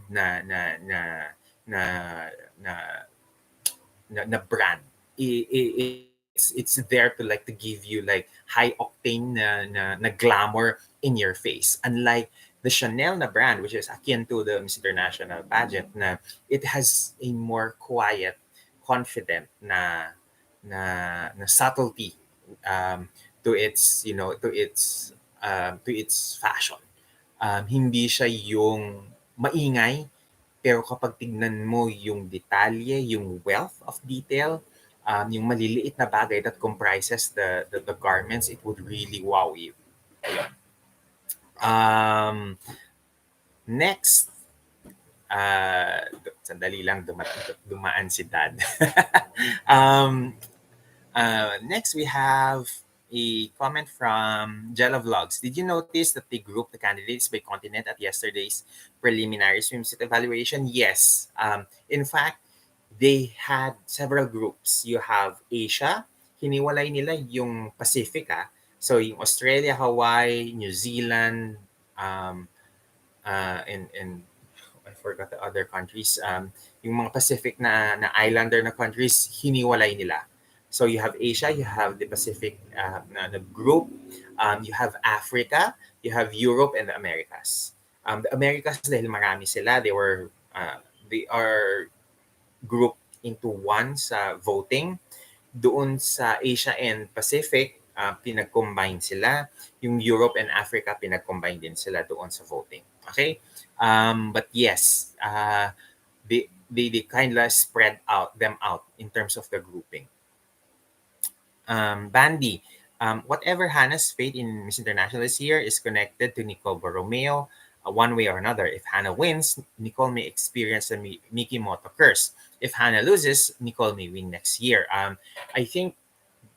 na na na brand. It's there to like to give you like high octane na glamour in your face. Unlike the Chanel na brand, which is akin to the Miss International pageant, na it has a more quiet, confident na subtlety to its, to its fashion. Hindi siya yung maingay, pero kapag tignan mo yung detalye, yung wealth of detail, yung maliliit na bagay that comprises the garments, it would really wow you. Ayun. Next, sandali lang, dumaan si Dad. Next, we have a comment from Jella Vlogs. Did you notice that they grouped the candidates by continent at yesterday's preliminary swimsuit evaluation? Yes. In fact, they had several groups. You have Asia, hiniwalay nila yung Pacific. So yung Australia, Hawaii, New Zealand, and I forgot the other countries. Yung mga Pacific na islander na countries, hiniwalay nila. So you have Asia, you have the Pacific na group, you have Africa, you have Europe, and the Americas. The Americas, dahil marami sila, they are grouped into one sa voting. Doon sa Asia and Pacific, pinag-combine sila. Yung Europe and Africa, pinag-combine din sila doon sa voting. Okay? But yes, they kind of spread them out in terms of the grouping. Bandy, whatever Hannah's fate in Miss International this year is connected to Nicole Borromeo, one way or another. If Hannah wins, Nicole may experience the Mickey Moto curse. If Hannah loses, Nicole may win next year. I think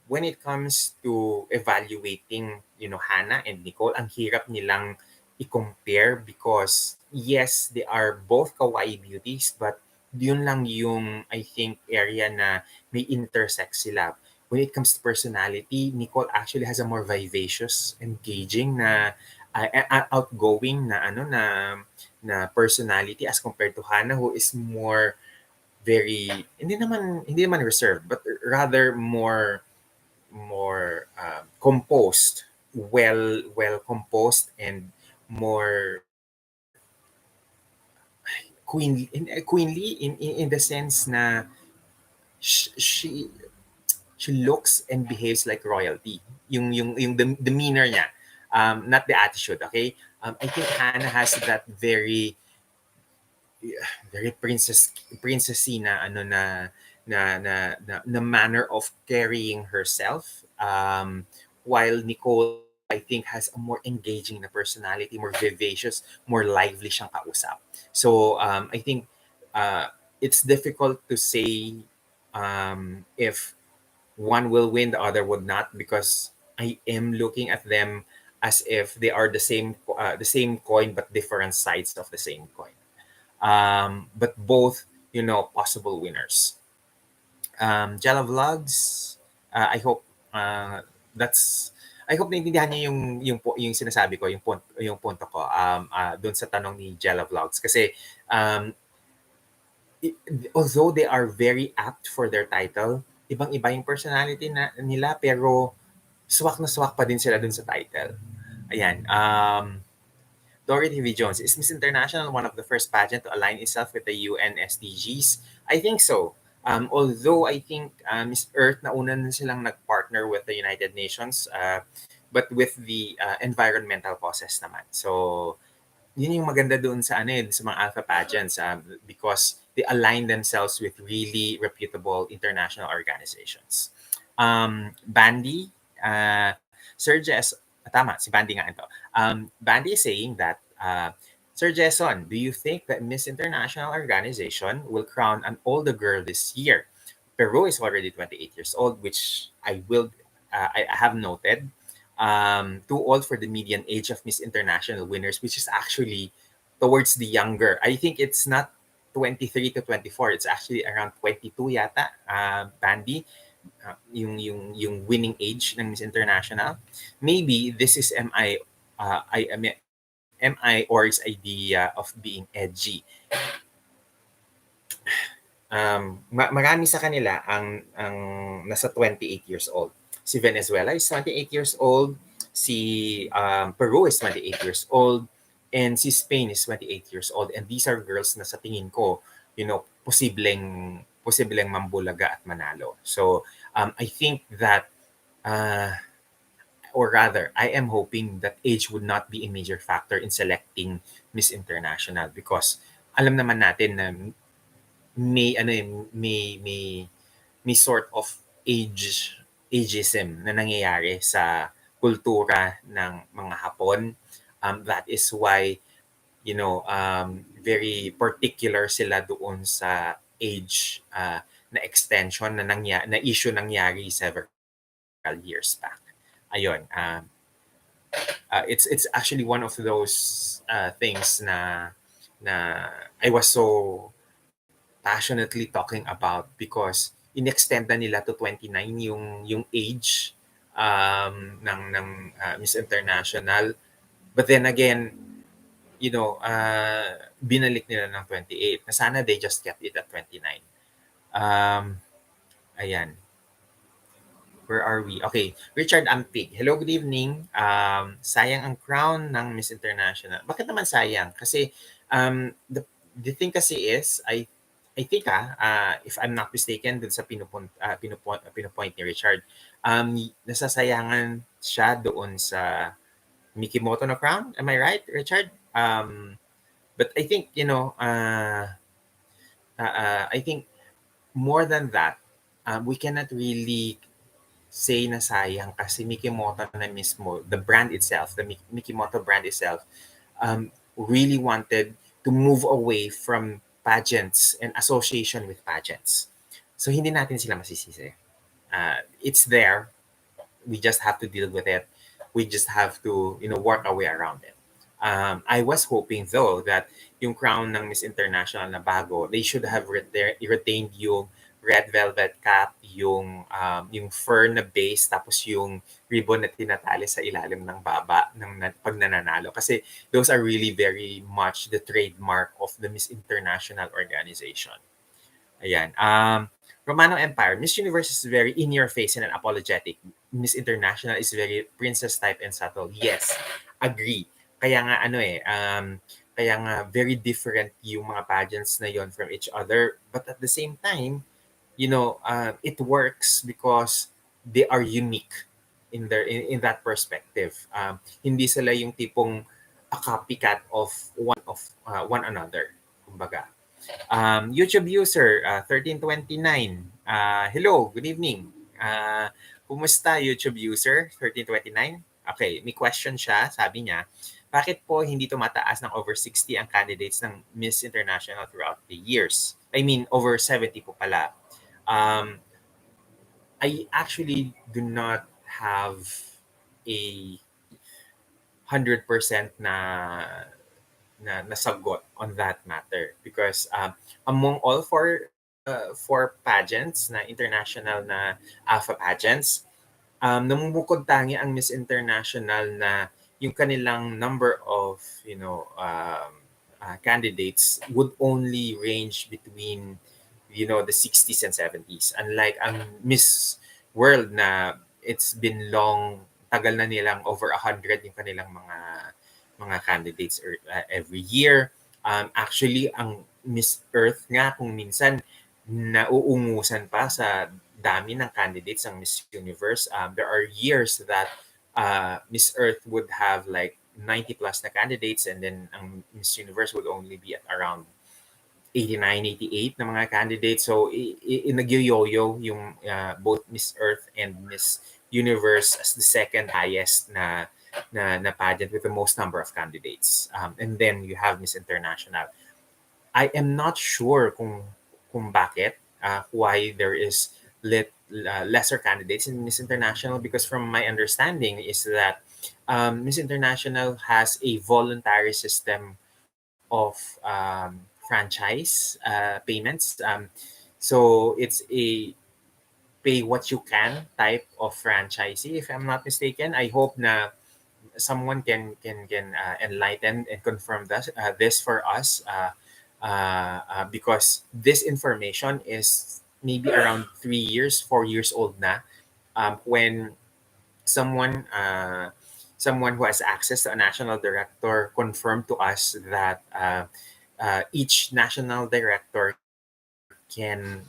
when it comes to evaluating, Hannah and Nicole, ang hirap nilang i-compare because yes, they are both kawaii beauties, but yun lang yung, I think, area na may intersect sila. When it comes to personality, Nicole actually has a more vivacious, engaging outgoing na personality as compared to Hannah, who is more very hindi naman reserved, but rather more composed, well composed, and more queenly in the sense na she looks and behaves like royalty. Yung demeanor niya, not the attitude. Okay, I think Hannah has that very princessy na manner of carrying herself, while Nicole, I think, has a more engaging na personality, more vivacious, more lively siyang kausap. So I think it's difficult to say if one will win, the other would not, because I am looking at them as if they are the same coin but different sides of the same coin. But both, possible winners. Jella Vlogs, I hope that's I hope naintindihan niyo yung sinasabi ko, yung punto ko doon sa tanong ni Jella Vlogs, kasi although they are very apt for their title, ibang-iba yung personality nila, pero swak na swak pa din sila dun sa title. Ayan. Dorothy V. Jones, is Miss International one of the first pageant to align itself with the UN SDGs? I think so. Although I think Miss Earth, nauna na silang nag-partner with the United Nations, but with the environmental causes naman. So, yun yung maganda doon sa sa mga alpha pageants, because they align themselves with really reputable international organizations. Bandy, Sir Jess, tama, si Bandy nga ito. Bandy is saying that, Sir Jason, do you think that Miss International organization will crown an older girl this year? Peru is already 28 years old, which I have noted. Too old for the median age of Miss International winners, which is actually towards the younger. I think it's not 23 to 24. It's actually around 22 yata, Bandy, yung winning age ng Miss International. Maybe this is MI or's idea of being edgy. Marami sa kanila ang nasa 28 years old. Si Venezuela is 28 years old. Si Peru is 28 years old. And si Spain is 28 years old. And these are girls na sa tingin ko, posibleng mambulaga at manalo. So I think that, uh, or rather, I am hoping that age would not be a major factor in selecting Miss International because alam naman natin na may ano eh, may sort of ageism na nangyayari sa kultura ng mga Hapon. That is why, very particular sila doon sa age na extension na issue nangyari several years back. Ayun, it's actually one of those things na I was so passionately talking about because inextend na nila to 29 yung age ng Miss International. But then again, binalik nila ng 28. Na sana they just kept it at 29. Ayan. Where are we? Okay, Richard Ampig. Hello, good evening. Sayang ang crown ng Miss International. Bakit naman sayang? Kasi the thing kasi is, I think if I'm not mistaken dun sa pinupoint ni Richard, nasasayangan siya doon sa Mikimoto na crown. Am I right, Richard? But I think, I think more than that, we cannot really say na sayang kasi Mikimoto na mismo, the brand itself, the Mikimoto brand itself, really wanted to move away from pageants and association with pageants. So hindi natin sila masisisi. It's there. We just have to deal with it. We just have to, work our way around it. I was hoping though that yung crown ng Miss International na bago, they should have retained yung red velvet cap, yung fur na base, tapos yung ribbon na tinatali sa ilalim ng baba pag nananalo. Kasi those are really very much the trademark of the Miss International organization. Ayan. Romano Empire, Miss Universe is very in your face and unapologetic. Miss International is very princess type and subtle. Yes, agree. Kaya nga kaya nga very different yung mga pageants na yon from each other, but at the same time, it works because they are unique in that perspective. Hindi sila yung tipong a copycat of one another, kumbaga. YouTube user 1329. Hello, good evening. Kumusta YouTube user 1329? Okay, may question siya. Sabi niya, bakit po hindi tumataas ng over 60 ang candidates ng Miss International throughout the years? I mean, over 70 po pala. I actually do not have a 100% na nasagot on that matter because among all four pageants na international na alpha pageants, namumukod tangi ang Miss International na yung kanilang number of candidates would only range between the 60s and 70s, unlike ang Miss World na it's been long, tagal na nilang over 100 yung kanilang mga candidates every year. Actually, ang Miss Earth nga kung minsan nauungusan pa sa dami ng candidates ang Miss Universe. There are years that Miss Earth would have like 90 plus na candidates and then ang Miss Universe would only be at around 89, 88 na mga candidates. So, nag-yo-yo yung both Miss Earth and Miss Universe as the second highest na pageant with the most number of candidates. And then you have Miss International. I am not sure kung bakit, why there is lesser candidates in Miss International, because from my understanding is that Miss International has a voluntary system of franchise payments. So it's a pay what you can type of franchisee, if I'm not mistaken. I hope na someone can enlighten and confirm this for us, because this information is maybe around 3 years, 4 years old na, when someone someone who has access to a national director confirmed to us that each national director can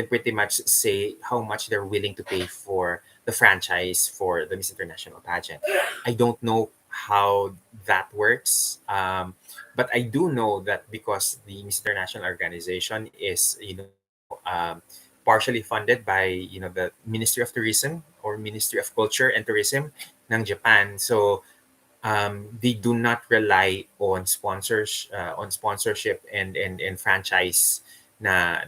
pretty much say how much they're willing to pay for the franchise for the Miss International pageant. I don't know how that works, but I do know that because the Miss International organization is partially funded by the Ministry of Tourism or Ministry of Culture and Tourism ng Japan. So they do not rely on sponsors on sponsorship and franchise na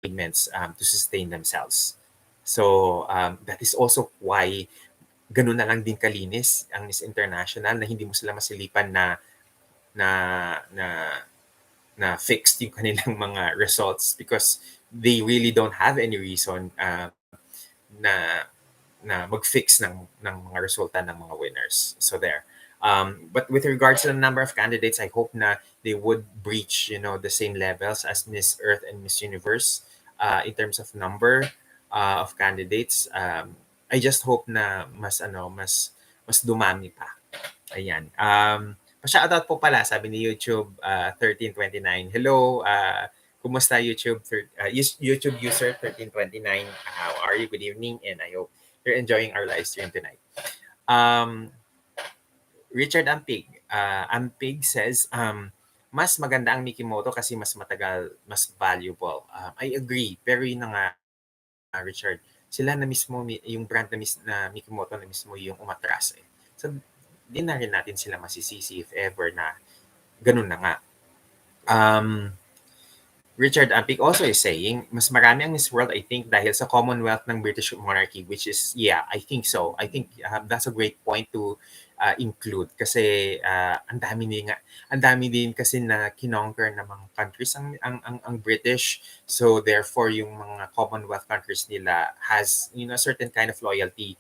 payments to sustain themselves. So that is also why ganun na lang din kalinis ang Miss International na hindi mo sila masilipan na na na fixed yung kanilang mga results because they really don't have any reason na mag-fix ng mga resulta ng mga winners. So there. But with regards to the number of candidates, I hope na they would breach, the same levels as Miss Earth and Miss Universe in terms of number of candidates. I just hope na mas dumami pa. Ayan. Pa-shoutout po pala, sabi ni YouTube 1329. Hello, kumusta YouTube YouTube user 1329? How are you? Good evening, and I hope you're enjoying our live stream tonight. Richard Ampig says, mas maganda ang Mikimoto kasi mas matagal, mas valuable. I agree, pero yun na nga, Richard, sila na mismo, yung brand na Mikimoto na mismo yung umatras eh. So, di na rin natin sila masisisi if ever na ganun na nga. Richard Ampig also is saying, mas marami ang Miss World, I think, dahil sa Commonwealth ng British monarchy, which is, yeah, I think so. I think that's a great point to include kasi ang dami din kasi na kinonquer ng mga countries ang British. So therefore, yung mga Commonwealth countries nila has a certain kind of loyalty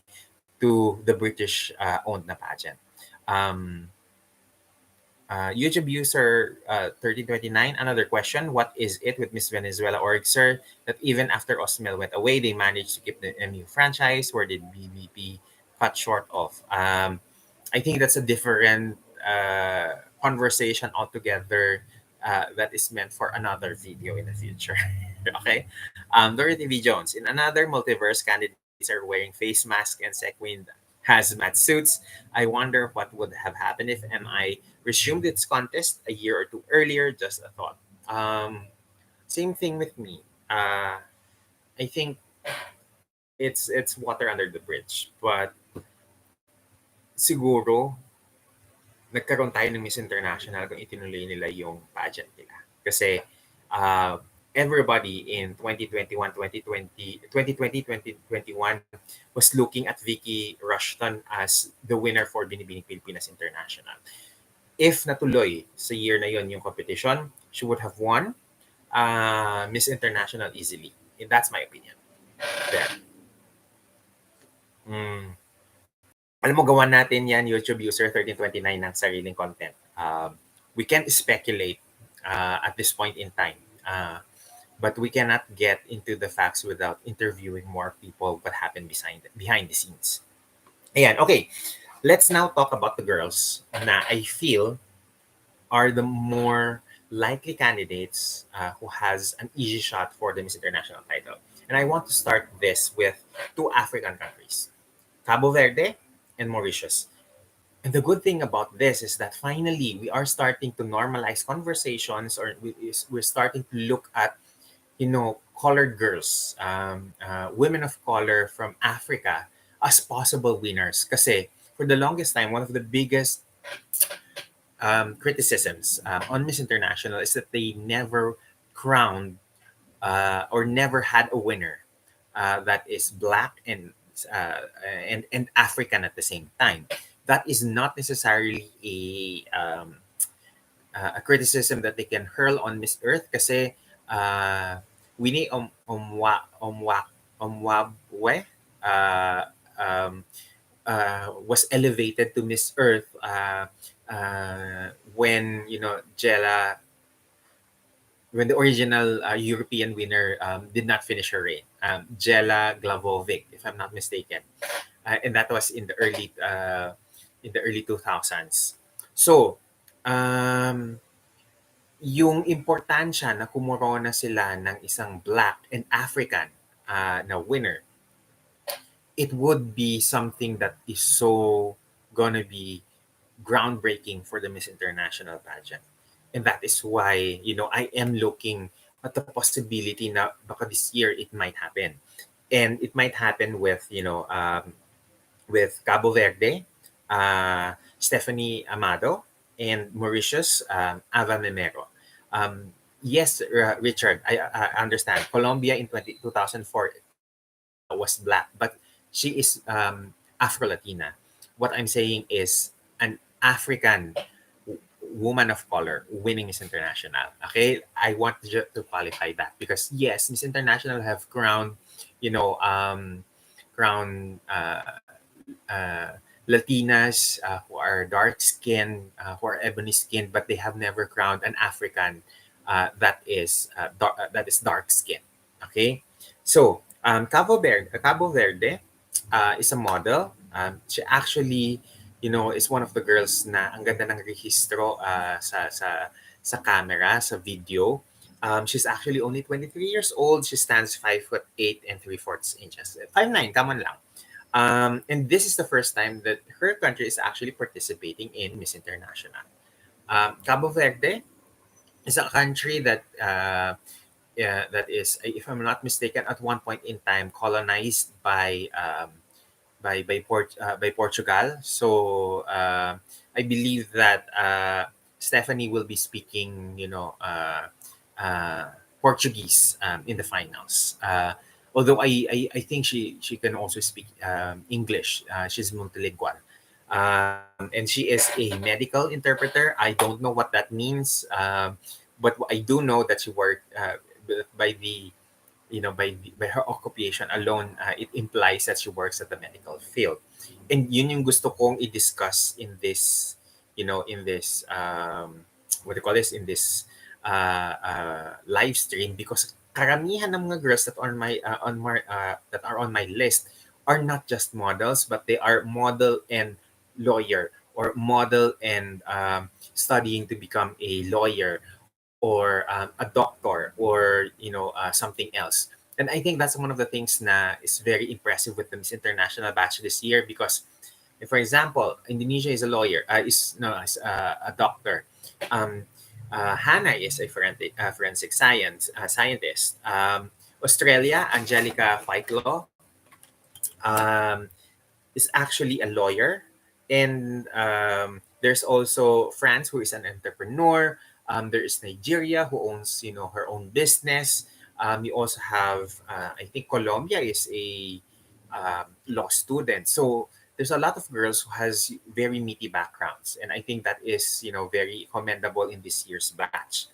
to the British owned na pageant. YouTube user 1329, another question. What is it with Miss Venezuela org, sir, that even after Osmel went away, they managed to keep the MU franchise? Where did BBP cut short of? I think that's a different conversation altogether that is meant for another video in the future. Okay? Dorothy V. Jones, in another multiverse, candidates are wearing face masks and sequined hazmat suits. I wonder what would have happened if MI resumed its contest a year or two earlier. Just a thought. Same thing with me. I think it's water under the bridge. But siguro, nagkaroon tayo ng Miss International kung itinuloy nila yung pageant nila. Kasi everybody in 2021, 2021 was looking at Vicky Rushton as the winner for Binibining Pilipinas International. If natuloy sa year na yon yung competition, she would have won Miss International easily. And that's my opinion. There. Alam mo, gawan natin yan, YouTube user 1329 ng sariling content. We can't speculate at this point in time. But we cannot get into the facts without interviewing more people what happened behind the scenes. Ayan, okay. Let's now talk about the girls na I feel are the more likely candidates who has an easy shot for the Miss International title. And I want to start this with two African countries, Cabo Verde and Mauritius. And the good thing about this is that finally we are starting to normalize conversations, or we're starting to look at colored girls, women of color from Africa as possible winners. Kasi for the longest time, one of the biggest criticisms on Miss International is that they never crowned or never had a winner that is Black and African at the same time. That is not necessarily a criticism that they can hurl on Miss Earth kasi Winnie Omwabwe was elevated to Miss Earth when when the original European winner did not finish her reign, Jela Glavovic, if I'm not mistaken. and that was in the early 2000s. So, um, yung importansya na kumorona sila ng isang Black and African na winner, it would be something that is so gonna be groundbreaking for the Miss International pageant. And that is why, I am looking at the possibility na baka this year it might happen. And it might happen with Cabo Verde, Stephany Amado, and Mauritius, Ava Memero. Yes, Richard, I understand. Colombia in 2004 was black, but she is Afro-Latina. What I'm saying is an African woman of color winning Miss International. Okay, I want to qualify that because yes, Miss International have crowned, you know, crowned Latinas who are dark skinned, who are ebony skinned, but they have never crowned an African that is dark skinned. Okay, so Cabo Verde is a model. She actually, is one of the girls na ang ganda ng rehistro sa camera, sa video. She's actually only 23 years old. She stands 5'8" and 3/4 inches. 5'9", come on lang. And this is the first time that her country is actually participating in Miss International. Cabo Verde is a country that is, if I'm not mistaken, at one point in time colonized by Portugal. So I believe that Stephany will be speaking, Portuguese in the finals. Although I think she can also speak English. She's multilingual. And she is a medical interpreter. I don't know what that means, but I do know that she worked by the by her occupation alone, it implies that she works at the medical field. And yun yung gusto kong i-discuss in this, in this, what do you call this, in this live stream, because karamihan ng mga girls that are that are on my list are not just models, but they are model and lawyer, or model and studying to become a lawyer, or a doctor, or something else. And I think that's one of the things na is very impressive with the Miss International batch this year, because for example, Indonesia is a lawyer, is a doctor. um, Hannah is a forensic scientist. Australia, Angelica Whitelaw, um, is actually a lawyer. And there's also France, who is an entrepreneur. There is Nigeria, who owns, her own business. You also have, I think, Colombia is a law student. So there's a lot of girls who has very meaty backgrounds, and I think that is, very commendable in this year's batch.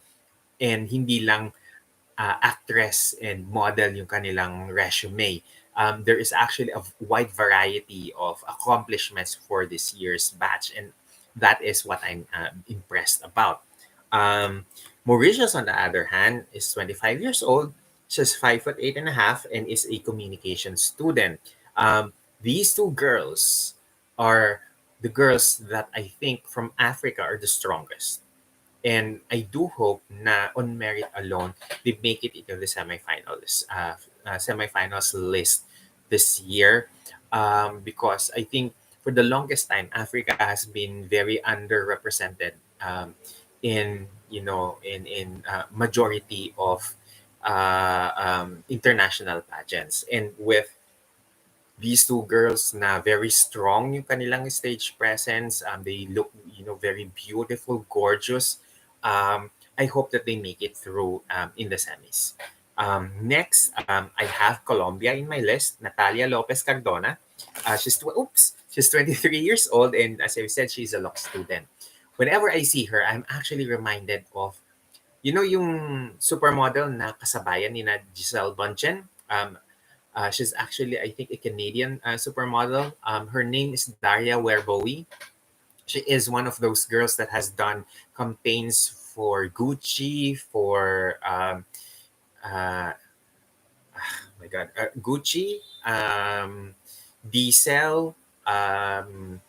And hindi lang actress and model yung kanilang resume. There is actually a wide variety of accomplishments for this year's batch, and that is what I'm impressed about. Mauritius, on the other hand, is 25 years old. She's 5'8.5" and is a communication student. These two girls are the girls that I think from Africa are the strongest. And I do hope na on merit alone, they make it into the semifinals list this year. Because I think for the longest time, Africa has been very underrepresented in majority of international pageants. And with these two girls na very strong yung kanilang stage presence. They look, very beautiful, gorgeous. I hope that they make it through in the semis. Next, I have Colombia in my list. Natalia Lopez Cardona. She's 23 years old, and as I said, she's a law student. Whenever I see her, I'm actually reminded of, yung supermodel na kasabayan ni na Giselle Bundchen. She's actually, I think, a Canadian supermodel. Her name is Daria Werbowie. She is one of those girls that has done campaigns for Gucci, for oh my God, Gucci, Diesel, and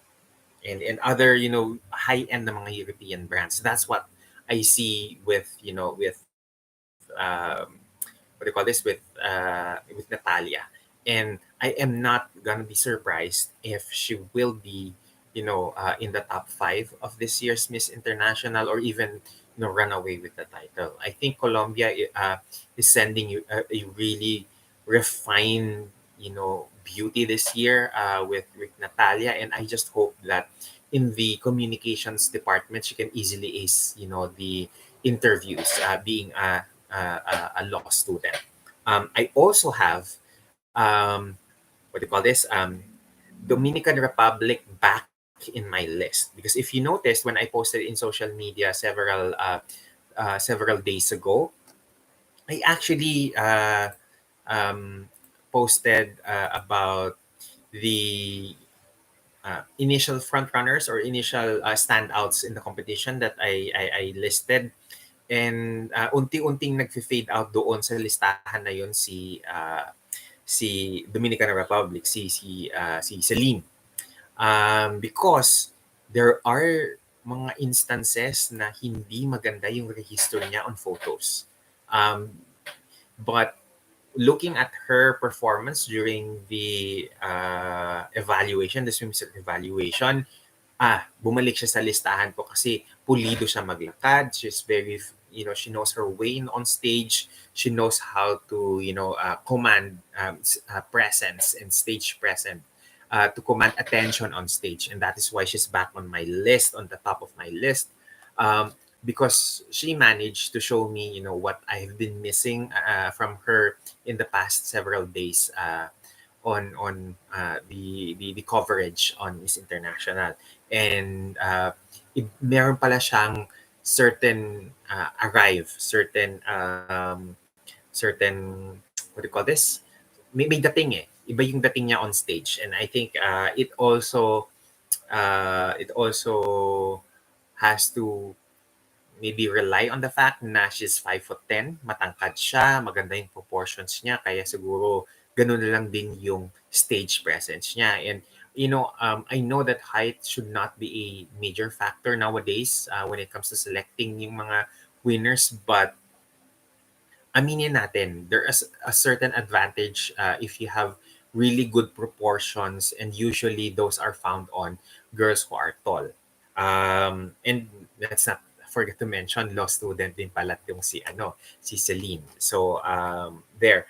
other, high end na mga European brands. That's what I see with, what do you call this, with Natalia. And I am not gonna be surprised if she will be, in the top five of this year's Miss International, or even, run away with the title. I think Colombia is sending you a really refined, beauty this year, with Natalia, and I just hope that in the communications department she can easily ace, the interviews, being a law student. I also have, what do you call this? Dominican Republic back in my list, because if you noticed, when I posted in social media several days ago, I actually posted about the initial front runners, or initial standouts in the competition that I listed. And unti-unting nag-fade out doon sa listahan na yun si Dominican Republic, si Celine. Because there are mga instances na hindi maganda yung register niya on photos. But looking at her performance during the evaluation, the swimsuit evaluation, bumalik siya sa listahan ko kasi pulido siya maglakad. She's very, she knows her way on stage. She knows how to, command presence and stage presence, to command attention on stage. And that is why she's back on my list, on the top of my list. Because she managed to show me, what I've been missing from her in the past several days, on the coverage on Miss International. And meron pala siyang certain arrive, certain what do you call this? May dating eh. Iba yung dating niya on stage, and I think it also has to maybe rely on the fact na she's 5'10", matangkad siya, maganda yung proportions niya, kaya siguro ganun na lang din yung stage presence niya. And I know that height should not be a major factor nowadays when it comes to selecting yung mga winners, but aminin natin, there is a certain advantage if you have really good proportions, and usually those are found on girls who are tall. And let's not forget to mention, law student din pala yung si Celine. So there,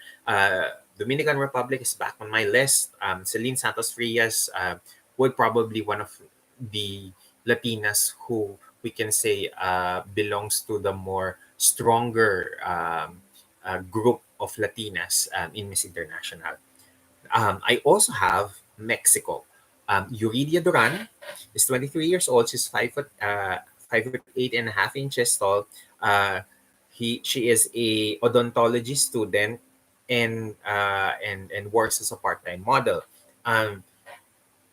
Dominican Republic is back on my list. Celine, Santos, Frias would probably one of the Latinas who we can say belongs to the more stronger group of Latinas in Miss International. I also have Mexico. Yuridia Duran is 23 years old. She's 5'8.5" tall. She is a odontology student, and works as a part-time model.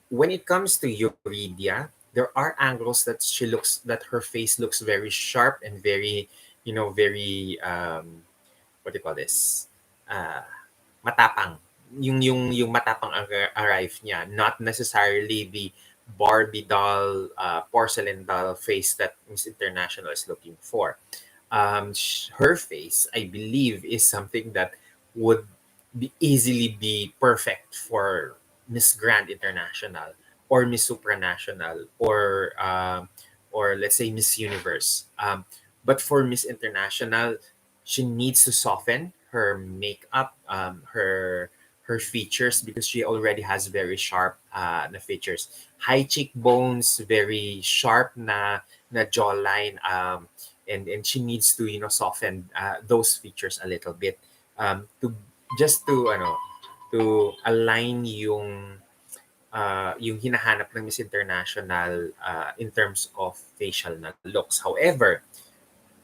When it comes to Yuridia, there are angles that her face looks very sharp and very, very what do you call this? Uh, Matapang. Yung matapang arrive niya, not necessarily the Barbie doll, porcelain doll face that Miss International is looking for. Her face, I believe, is something that would easily be perfect for Miss Grand International, or Miss Supranational, or let's say Miss Universe. But for Miss International, she needs to soften her makeup, her features, because she already has very sharp na features. High cheekbones, very sharp na jawline, and she needs to soften those features a little bit, to just to align yung hinahanap ng Miss International in terms of facial na looks. However,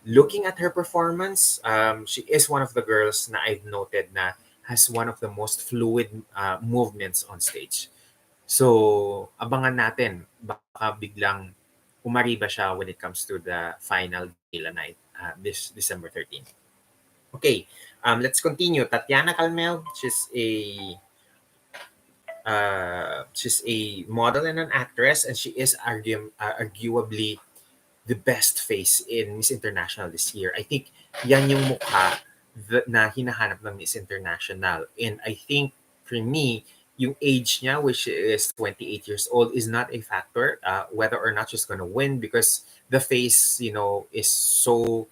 looking at her performance, she is one of the girls na I've noted na has one of the most fluid movements on stage. So, abangan natin. Baka biglang umariba siya when it comes to the final gala night this December 13th. Okay, let's continue. Tatiana Calmell, she's a She's a model and an actress, and she is arguably the best face in Miss International this year. I think yan yung mukha na hinahanap ng Miss International. And I think for me, yung age niya, which is 28 years old, is not a factor whether or not she's gonna win, because the face, is so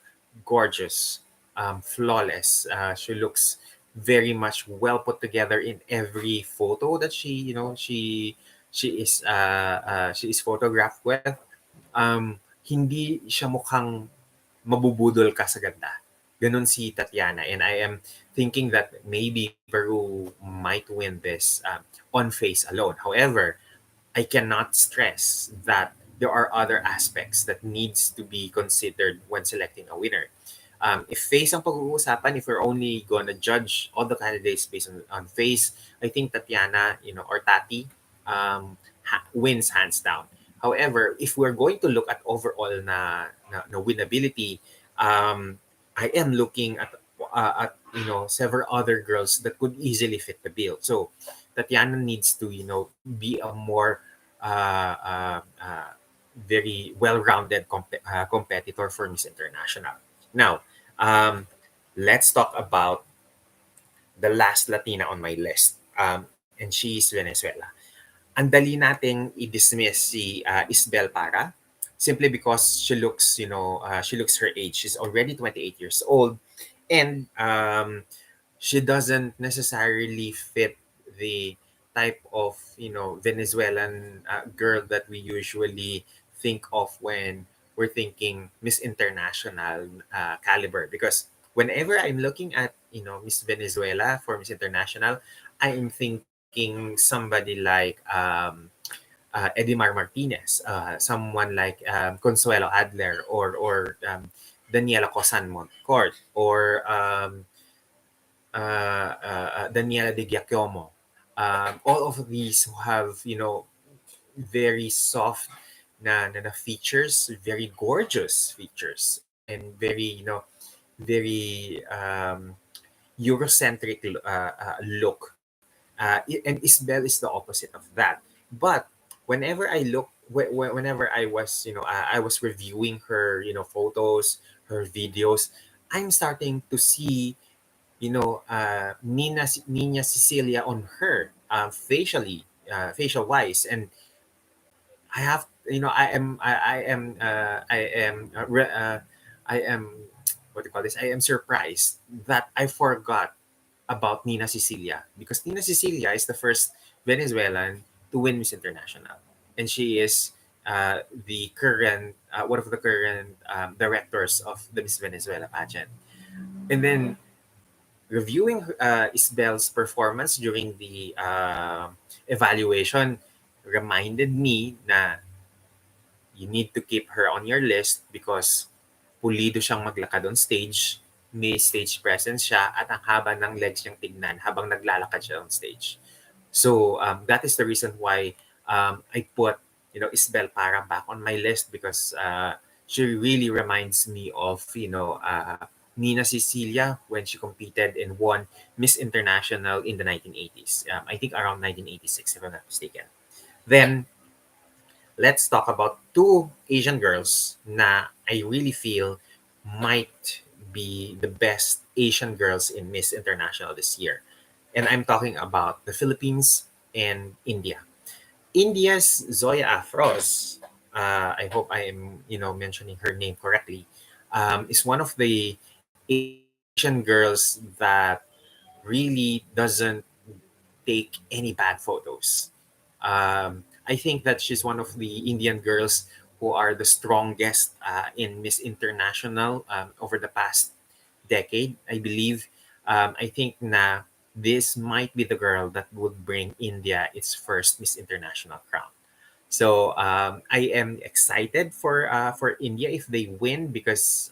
gorgeous, flawless. She looks very much well put together in every photo that she is photographed with. Hindi siya mukhang mabubudol ka sa ganda. Ganun si Tatiana. And I am thinking that maybe Peru might win this on face alone. However, I cannot stress that there are other aspects that needs to be considered when selecting a winner. If face ang pag-uusapan, if we're only gonna judge all the candidates based on face, I think Tatiana, or Tati, wins hands down. However, if we're going to look at overall na winnability, I am looking at several other girls that could easily fit the bill. So Tatiana needs to be a more very well-rounded competitor for Miss International. Now, um, let's talk about the last Latina on my list, and she's Venezuela. Ang dali nating i-dismiss si Isbel Parra simply because she looks her age. She's already 28 years old, and she doesn't necessarily fit the type of Venezuelan girl that we usually think of when we're thinking Miss International caliber. Because whenever I'm looking at Miss Venezuela for Miss International, I am thinking somebody like Edimar Martinez, someone like Consuelo Adler, or Daniela Cosan Montcourt, or Daniela de Giacomo. All of these who have very soft na features, very gorgeous features, and very very Eurocentric look. And Isbel is the opposite of that. But whenever I look, whenever I was I was reviewing her photos, her videos, I'm starting to see Nina Cecilia on her facial wise. And I have I am what do you call this? I am surprised that I forgot about Nina Cecilia, because Nina Cecilia is the first Venezuelan to win Miss International, and she is the current one of the current directors of the Miss Venezuela pageant. And then reviewing Isbel's performance during the evaluation reminded me na you need to keep her on your list because pulido siyang maglakad on stage, may stage presence siya, at ang haba ng legs niyang tignan habang naglalakad siya on stage. So that is the reason why I put Isbel Parra back on my list, because she really reminds me of Nina Cecilia when she competed and won Miss International in the 1980s. I think around 1986, if I'm not mistaken. Then let's talk about two Asian girls na I really feel might be the best Asian girls in Miss International this year. And I'm talking about the Philippines and India. India's Zoya Afroz, I hope I am mentioning her name correctly, is one of the Asian girls that really doesn't take any bad photos. I think that she's one of the Indian girls who are the strongest in Miss International over the past decade, I believe. I think na this might be the girl that would bring India its first Miss International crown. So I am excited for India if they win, because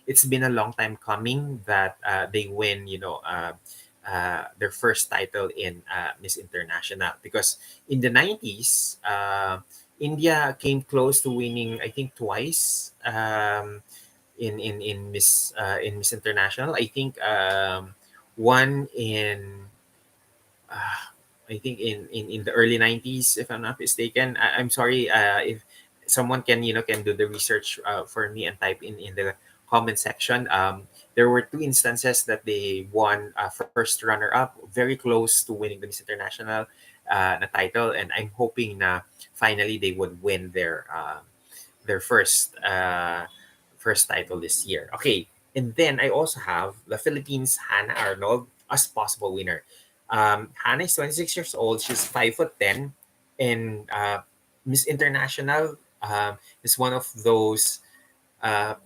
it's been a long time coming that they win, their first title in Miss International. Because in the 90s, India came close to winning, I think, twice in Miss International. I think one in I think in the early 90s, if I'm not mistaken. I'm sorry if someone can can do the research for me and type in the comment section. There were two instances that they won first runner up, very close to winning the Miss International na title, and I'm hoping na finally they would win their first title this year. Okay, and then I also have the Philippines Hannah Arnold as possible winner. Hannah is 26 years old. She's 5'10", and Miss International is one of those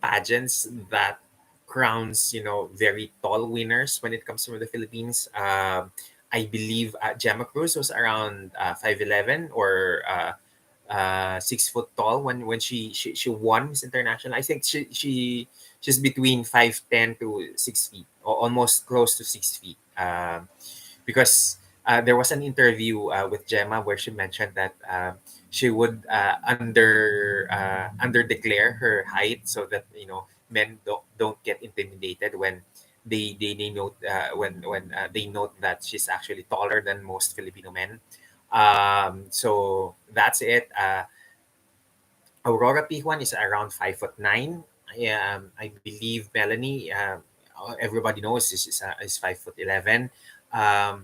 pageants that crowns very tall winners when it comes to the Philippines. I believe Gemma Cruz was around 5'11" or 6 foot tall when she won Miss International. I think she's between 5'10" to 6 feet, or almost close to 6 feet. Because there was an interview with Gemma where she mentioned that she would under declare her height so that men don't get intimidated when they note when they note that she's actually taller than most Filipino men. So that's it. Aurora P1 is around 5'9". I believe Melanie, everybody knows is 5'11". Um,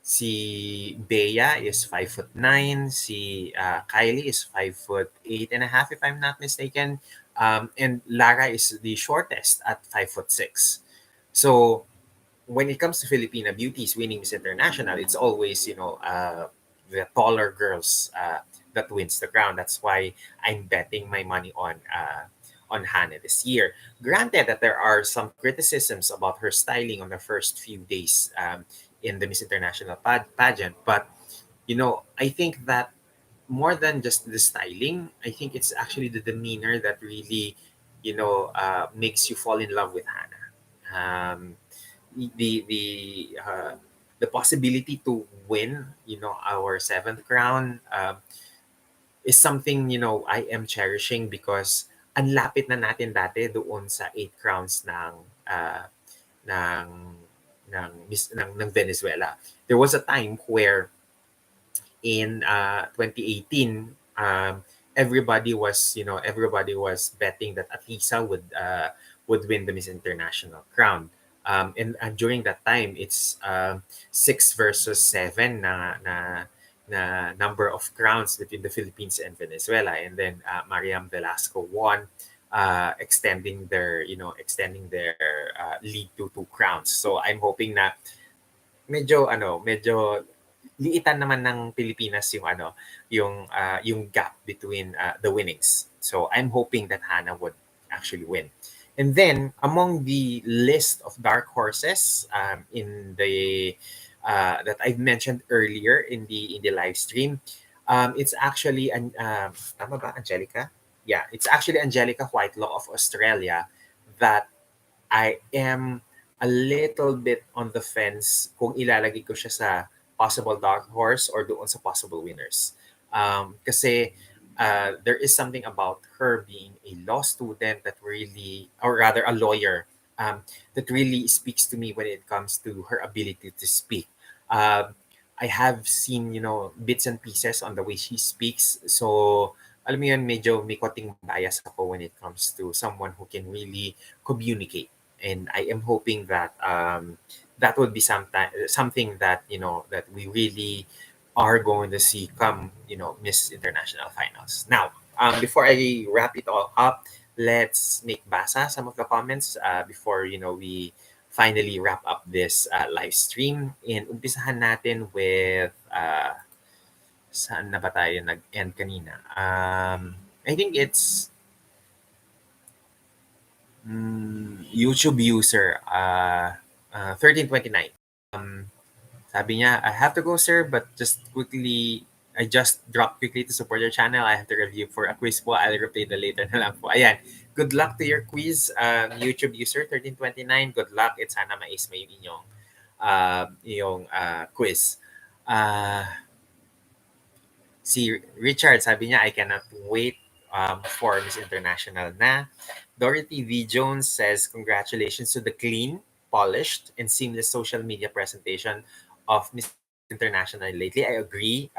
si Bea is 5'9". Si Kylie is 5'8.5", if I'm not mistaken. And Lara is the shortest at 5'6". So when it comes to Filipina beauties winning Miss International, it's always the taller girls that wins the crown. That's why I'm betting my money on Hannah this year. Granted that there are some criticisms about her styling on the first few days in the Miss International pageant, but I think that more than just the styling, I think it's actually the demeanor that really makes you fall in love with Hannah. The the uh, the possibility to win our seventh crown is something I am cherishing, because ang lapit na natin dati doon sa eight crowns uh, ng ng Venezuela. There was a time where in 2018, everybody was betting that Atisa would win the Miss International crown. And during that time, it's 6 versus 7 na number of crowns between the Philippines and Venezuela, and then Mariam Velasco won, extending their lead to 2 crowns. So I'm hoping na medyo liitan naman ng Pilipinas yung gap between the winnings. So I'm hoping that Hannah would actually win. And then among the list of dark horses in the that I've mentioned earlier in the live stream, it's actually tama ba, Angelica? Yeah, it's actually Angelica Whitelaw of Australia that I am a little bit on the fence kung ilalagay ko siya sa possible dark horse or doon sa possible winners. Kasi there is something about her being a law student that really, or rather a lawyer, that really speaks to me when it comes to her ability to speak. I have seen, bits and pieces on the way she speaks. So, alam mo yun, medyo may konting bias ako when it comes to someone who can really communicate. And I am hoping that that would be something that that we really are going to see come Miss International Finals. Now, before I wrap it all up, let's make basa some of the comments before we finally wrap up this live stream. And umpisahan natin with saan na ba tayo nag-end kanina? I think it's YouTube user 1329. Um, Sabi niya, I have to go, sir, but I just dropped quickly to support your channel. I have to review for a quiz po. I'll replay the later na lang po. Ayan. Good luck to your quiz, YouTube user 1329. Good luck. It's sana ma-ace mo yung quiz. Si Richard, sabi niya, I cannot wait for Miss International na. Dorothy V. Jones says, congratulations to the clean, polished, and seamless social media presentation of Miss International lately. I agree.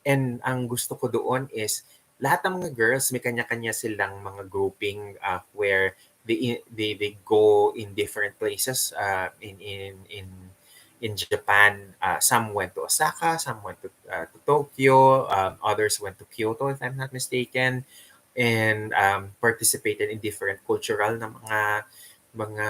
And ang gusto ko doon is lahat ng mga girls may kanya-kanya silang mga grouping where they go in different places in Japan. Some went to Osaka, some went to Tokyo, others went to Kyoto if I'm not mistaken, and participated in different cultural na mga mga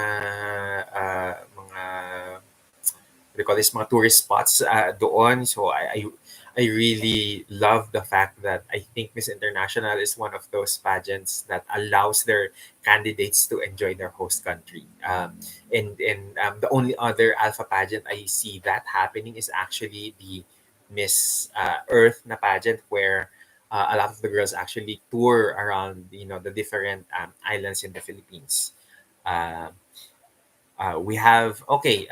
what do you call this, mga tourist spots doon. So I really love the fact that I think Miss International is one of those pageants that allows their candidates to enjoy their host country. And the only other alpha pageant I see that happening is actually the Miss Earth na pageant, where a lot of the girls actually tour around, the different islands in the Philippines. Uh, we have, okay,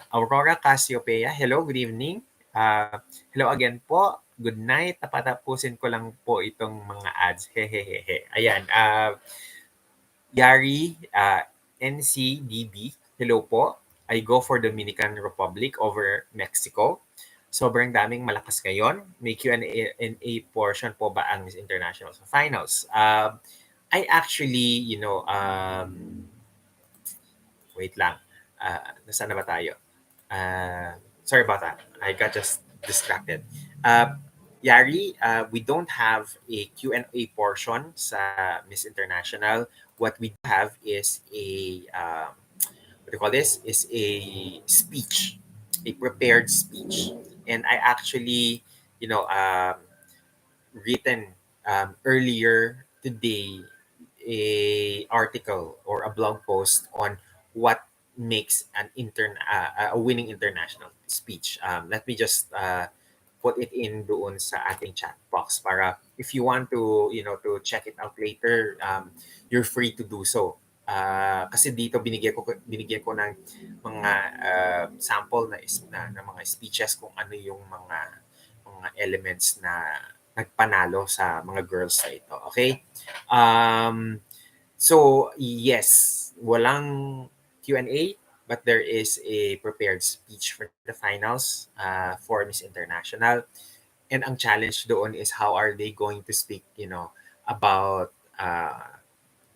Aurora Cassiopeia. Hello, good evening. Hello again po. Good night. Tapatapusin ko lang po itong mga ads. Hehehehe. Ayan. Yari, NCDB. Hello po. I go for Dominican Republic over Mexico. Sobrang daming malakas ngayon. May Q&A portion po ba ang Miss International sa finals? I actually, wait lang. Nasaan na ba tayo? Sorry about that. I got just distracted. Yari, we don't have a Q&A portion sa Miss International. What we do have is what do you call this? Is a speech, a prepared speech. And I actually, written earlier today a article or a blog post on what makes a winning international speech. Let me just put it in doon sa ating chat box para if you want to, to check it out later, you're free to do so. Kasi dito binigyan ko ng mga sample na mga speeches kung ano yung mga elements na nagpanalo sa mga girls na ito. Okay? So, yes, walang Q&A, but there is a prepared speech for the finals for Miss International. And ang challenge doon is how are they going to speak, about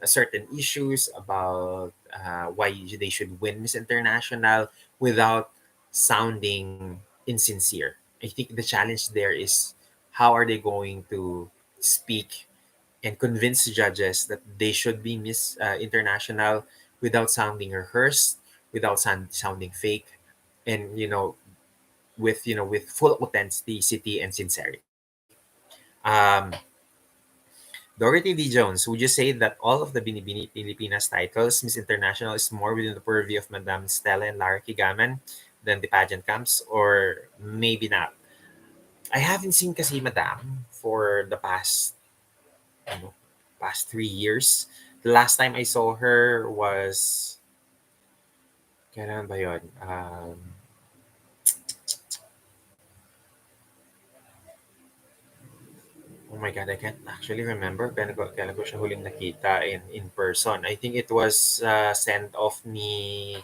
certain issues, about why they should win Miss International without sounding insincere. I think the challenge there is how are they going to speak and convince judges that they should be Miss International without sounding rehearsed, without sounding fake, and with full authenticity and sincerity. Um, Dorothy D. Jones, would you say that all of the Binibini Pilipinas titles, Miss International, is more within the purview of Madame Stella and Lara Kigaman than the pageant camps, or maybe not? I haven't seen kasi Madame for the past 3 years. The last time I saw her was, kailan ba yun? Oh my God, I can't actually remember kailan ko siya huling nakita in person. I think it was send-off ni,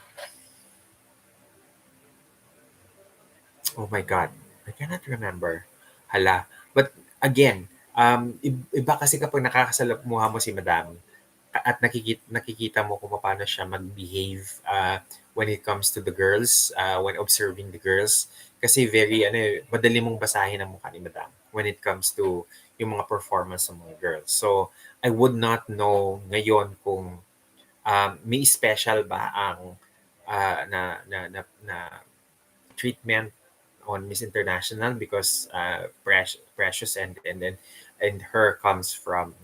oh my God, I cannot remember. Hala. But again, iba kasi kapag nakakasalamuha mo si Madam at nakikita mo kung paano siya mag-behave when it comes to the girls, when observing the girls. Kasi very, madali mong basahin ang mukha ni Madam when it comes to yung mga performance ng mga girls. So, I would not know ngayon kung may special ba ang na treatment on Miss International because Precious and her comes from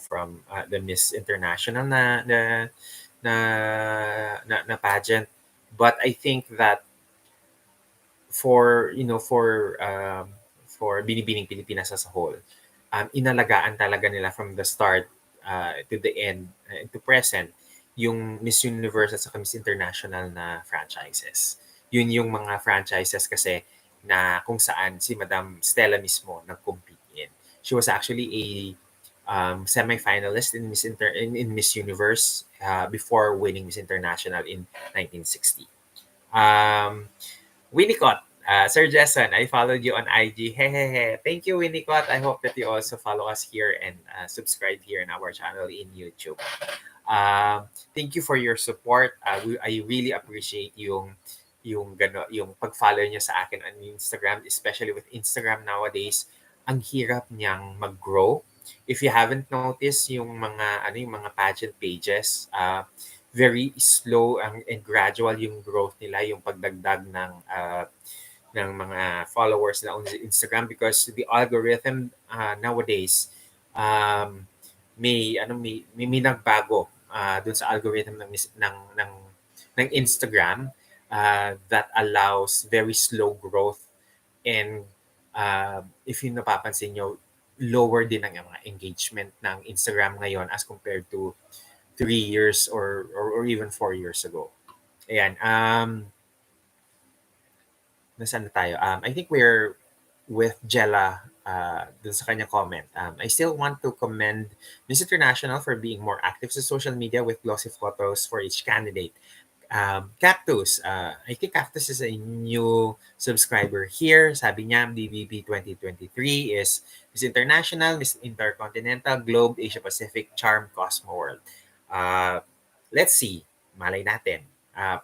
from the Miss International na pageant. But I think that for for Binibining Pilipinas as a whole, inalagaan talaga nila from the start to the end to present yung Miss Universe at saka Miss International na franchises. Yun yung mga franchises kasi na kung saan si Madam Stella mismo nag-compete in. She was actually a semi-finalist in Miss Universe before winning Miss International in 1960. Winnicott, Sir Jason, I followed you on IG. Hehehe. Thank you, Winnicott. I hope that you also follow us here and subscribe here in our channel in YouTube. Thank you for your support. I really appreciate yung pag-follow niyo sa akin on Instagram, especially with Instagram nowadays. Ang hirap niyang mag-grow. If you haven't noticed yung mga pageant pages, very slow and gradual yung growth nila, yung pagdagdag ng mga followers na on Instagram because the algorithm nowadays may nagbago dun sa algorithm ng Instagram that allows very slow growth and if yung napapansin nyo, lower din ang mga engagement ng Instagram ngayon as compared to 3 years or even 4 years ago. Ayan. Nasaan na tayo? I think we're with Jella dun sa kanyang comment. I still want to commend Miss International for being more active sa social media with glossy photos for each candidate. Cactus. I think Cactus is a new subscriber here. Sabi niya, BBB 2023 is Miss International, Miss Intercontinental, Globe, Asia Pacific, Charm, Cosmo World. Let's see. Malay natin.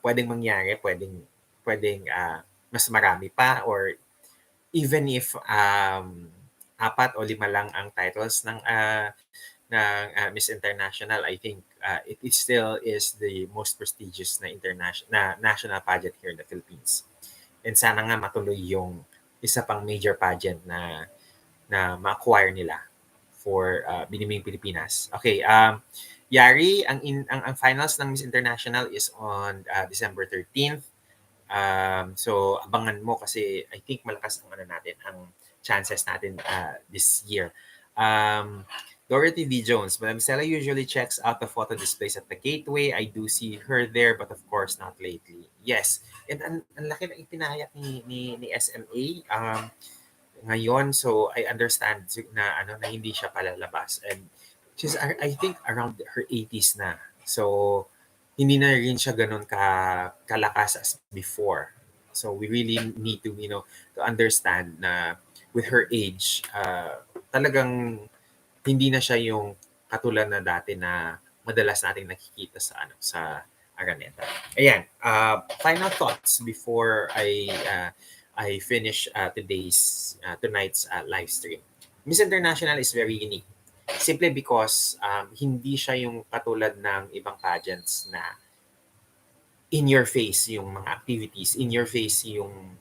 Pwedeng mangyari, pwedeng mas marami pa or even if 4 o 5 lang ang titles ng Miss International, I think it still is the most prestigious na national pageant here in the Philippines. And sana nga matuloy yung isa pang major pageant na ma-acquire nila for Biniming Pilipinas. Okay, Yari, ang finals ng Miss International is on December 13th. So abangan mo kasi I think malakas ang chances natin this year. Dorothy D. Jones, Madam Stella usually checks out the photo displays at the gateway. I do see her there, but of course not lately. Yes, and ang laki na ipinahayag ni SMA ngayon, so I understand na hindi siya palalabas and she's I think around her 80s na. So hindi na rin siya ganun kalakas as before. So we really need to to understand na with her age, talagang hindi na siya yung katulad na dati na madalas nating nakikita sa Araneta. Ayan, final thoughts before I finish tonight's live stream. Miss International is very unique simply because hindi siya yung katulad ng ibang pageants na in your face yung mga activities, in your face yung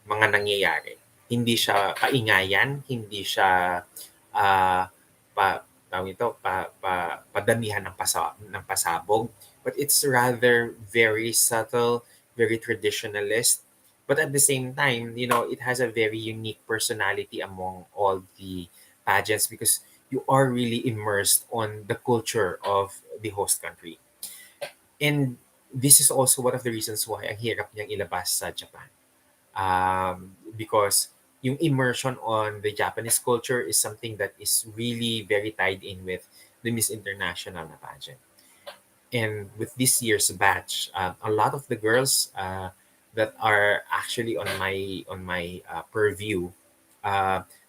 mga nangyayari. Hindi siya paingayan, hindi siya padamihan ng pasabog, but it's rather very subtle, very traditionalist, but at the same time, it has a very unique personality among all the pageants because you are really immersed on the culture of the host country. And this is also one of the reasons why ang hirap niyang ilabas sa Japan. Because yung immersion on the Japanese culture is something that is really very tied in with the Miss International na pageant. And with this year's batch, a lot of the girls that are actually on my purview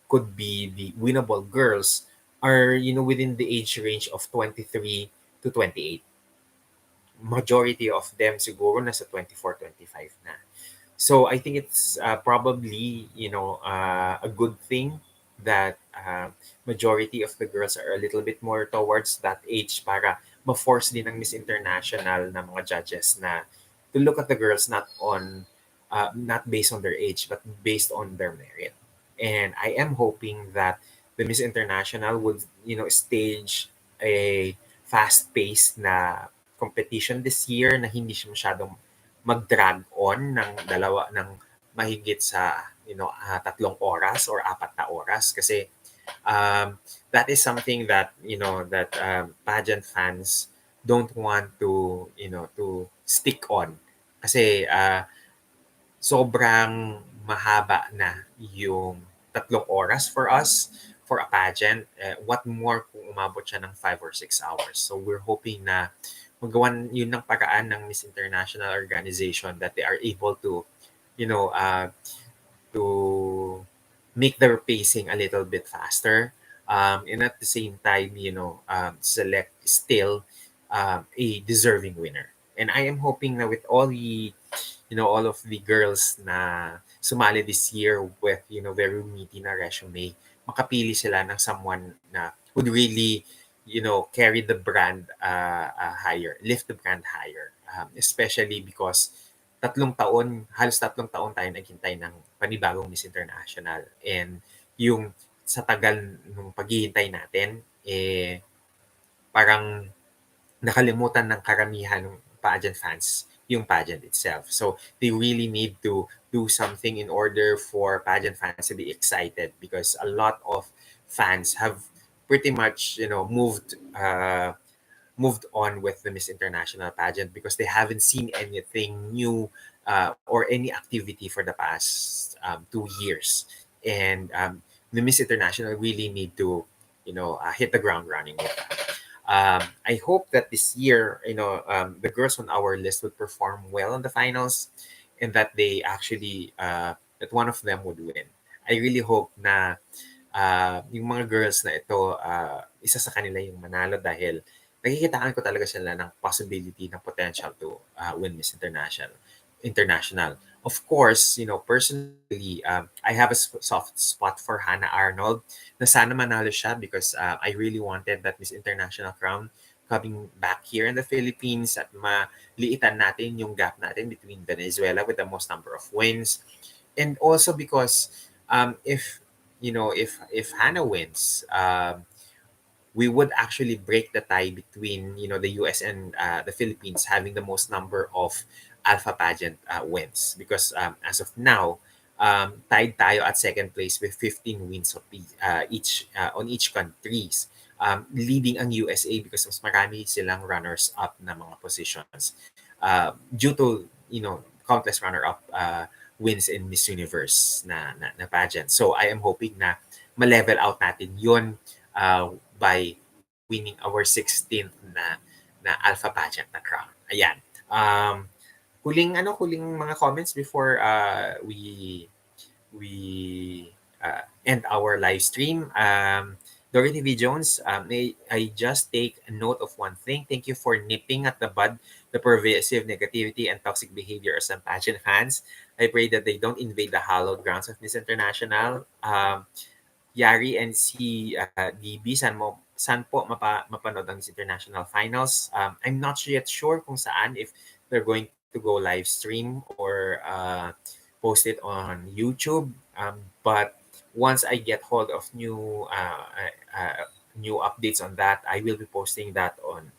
could be the winnable girls are within the age range of 23 to 28. Majority of them siguro nasa 24, 25 na. So I think it's probably a good thing that majority of the girls are a little bit more towards that age para ma-force din ng Miss International na mga judges na to look at the girls not based on their age but based on their merit. And I am hoping that the Miss International would stage a fast-paced na competition this year na hindi siya masyadong mag-drag on ng mahigit sa 3 oras or 4 na oras kasi that is something that pageant fans don't want to to stick on kasi sobrang mahaba na yung 3 oras for us for a pageant. What more kung umabot siya ng 5 or 6 hours. So we're hoping na magawan yun ng paraan ng Miss International organization that they are able to, you know, to make their pacing a little bit faster, and at the same time, select still a deserving winner. And I am hoping that with all of the girls na sumali this year with, very meaty na resume, makapili sila ng someone na would really, carry the brand higher, lift the brand higher. Especially because halos tatlong taon tayo naghintay ng panibagong Miss International. And yung sa tagal nung paghihintay natin, parang nakalimutan ng karamihan ng pageant fans yung pageant itself. So they really need to do something in order for pageant fans to be excited, because a lot of fans have pretty much, moved on with the Miss International pageant because they haven't seen anything new, or any activity for the past 2 years. And the Miss International really need to, hit the ground running with that. I hope that this year, the girls on our list would perform well in the finals, and that they actually, that one of them would win. I really hope na yung mga girls na ito, isa sa kanila yung manalo, dahil nakikitaan ko talaga sila ng possibility, ng potential to win Miss International. Of course, personally, I have a soft spot for Hannah Arnold, na sana manalo siya, because I really wanted that Miss International crown coming back here in the Philippines, at maliitan natin yung gap natin between Venezuela with the most number of wins. And also because, if Hannah wins, we would actually break the tie between, the US and the Philippines having the most number of alpha pageant wins, because as of now, tied tayo at second place with 15 wins of each on each countries, leading ang USA because mas marami silang runners up na mga positions, due to, countless runner up wins in Miss Universe na pageant. So I am hoping na ma-level out natin yun by winning our 16th na alpha pageant na crown. Ayan. Huling mga comments before we end our live stream. Dorothy V. Jones, may I just take a note of one thing? Thank you for nipping at the bud the pervasive negativity and toxic behavior of some pageant fans. I pray that they don't invade the hallowed grounds of Miss International. Yari and si DB, saan po mapanood ang Miss International Finals? I'm not yet sure kung saan, if they're going to go live stream or post it on YouTube. But once I get hold of new updates on that, I will be posting that on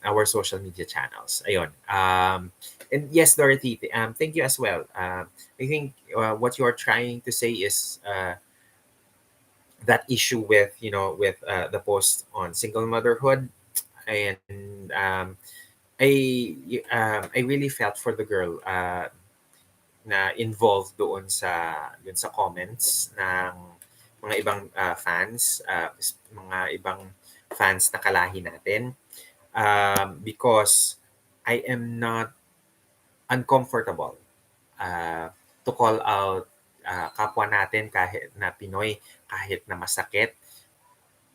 our social media channels. Ayun. And yes, Dorothy, thank you as well. I think what you are trying to say is that issue with, the post on single motherhood. And I really felt for the girl na involved doon sa comments ng mga ibang fans, mga ibang fans na kalahi natin, because I am not uncomfortable to call out kapwa natin kahit na Pinoy, kahit na masakit.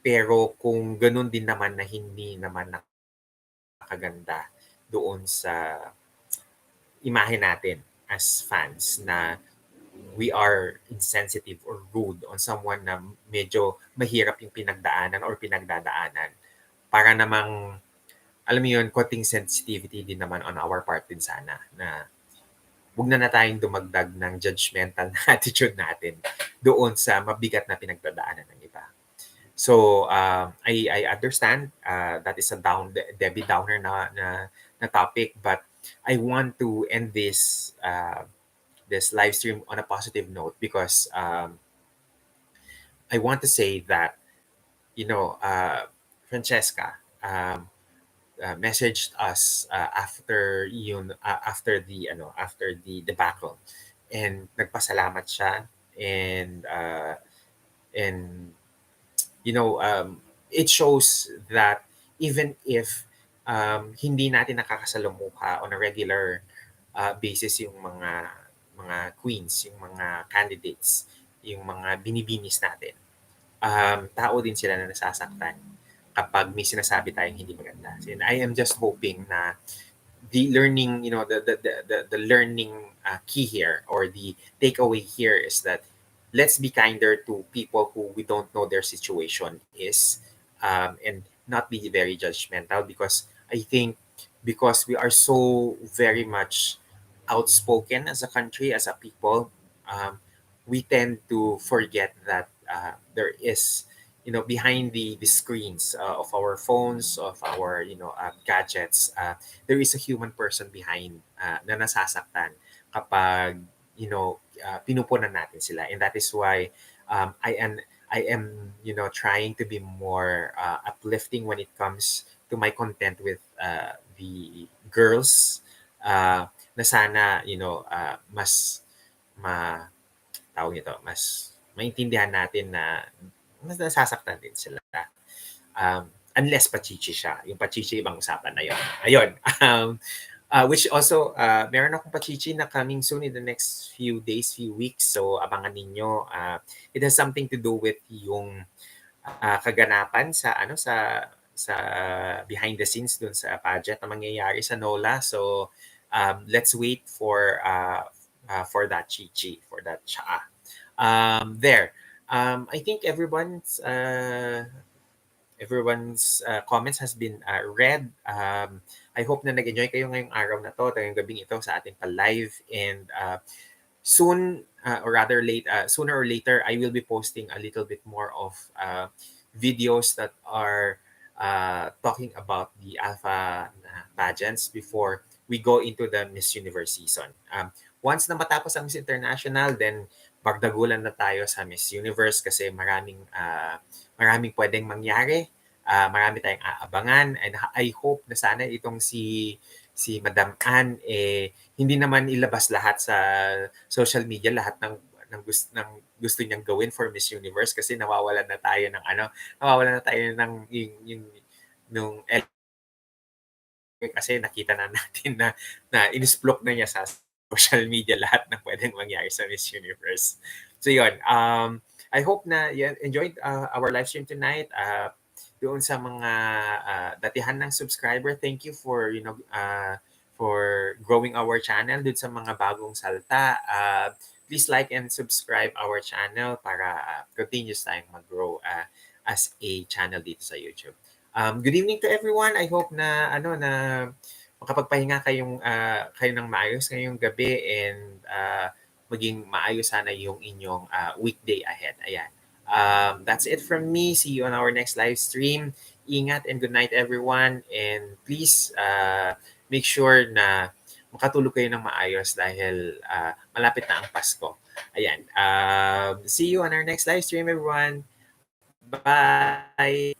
Pero kung ganun din naman na hindi naman nakaganda doon sa imahe natin as fans, na we are insensitive or rude on someone na medyo mahirap yung pinagdaanan or pinagdadaanan, para namang, alam mo yun, konting sensitivity din naman on our part din sana, na huwag na tayong dumagdag ng judgmental na attitude natin doon sa mabigat na pinagdadaanan ng iba. So I understand that is a Debbie Downer na topic, but I want to end this live stream on a positive note, because I want to say that, Francesca messaged us after the debacle, and nagpasalamat siya, and it shows that even if hindi natin nakakasalumuha on a regular basis yung mga queens, yung mga candidates, yung mga binibinis natin. Tao din sila na nasasaktan kapag may sinasabi tayong hindi maganda. And I am just hoping na the learning, the learning key here, or the takeaway here, is that let's be kinder to people who we don't know their situation is, and not be very judgmental, because I think because we are so very much outspoken as a country, as a people, we tend to forget that there is, behind the screens of our phones, of our, gadgets, there is a human person behind, na nasasaktan kapag, pinupunan natin sila. And that is why I am trying to be more uplifting when it comes to my content with the girls, na sana, mas tawag ito, mas maintindihan natin na mas nasasaktan din sila. Unless pachichi siya. Yung pachichi, ibang usapan na yun. Ayun. Which also, meron akong pachichi na coming soon in the next few days, few weeks. So, abangan ninyo. It has something to do with yung kaganapan sa behind the scenes dun sa pageant na mangyayari sa NOLA. So, let's wait for that chichi, for that cha. There. I think everyone's comments has been read. I hope na nag-enjoy kayo ngayong araw na to, ngayong gabing ito sa ating pa-live. And soon, or rather sooner or later, I will be posting a little bit more of videos that are talking about the alpha pageants before we go into the Miss Universe season. Once na matapos ang Miss International, then magdagulan na tayo sa Miss Universe, kasi maraming pwedeng mangyari. Marami tayong aabangan, and I hope na sana itong si Madam Ann, hindi naman ilabas lahat sa social media, lahat ng gusto niyang gawin for Miss Universe, kasi nawawalan na tayo ng nung kasi nakita na natin na inisplok na niya sa social media lahat ng pwedeng mangyari sa Miss Universe. So yun, I hope na you enjoyed our live stream tonight. Doon sa mga datihan ng subscriber, thank you for for growing our channel. Doon sa mga bagong salta, please like and subscribe our channel para continuous tayong mag-grow as a channel dito sa YouTube. Good evening to everyone. I hope na makapagpahinga kayo ng maayos ngayong gabi, and maging maayos sana yung inyong weekday ahead. Ayan. That's it from me. See you on our next live stream. Ingat and good night, everyone. And please make sure na makatulog kayo ng maayos dahil malapit na ang Pasko. Ayan. See you on our next live stream, everyone. Bye!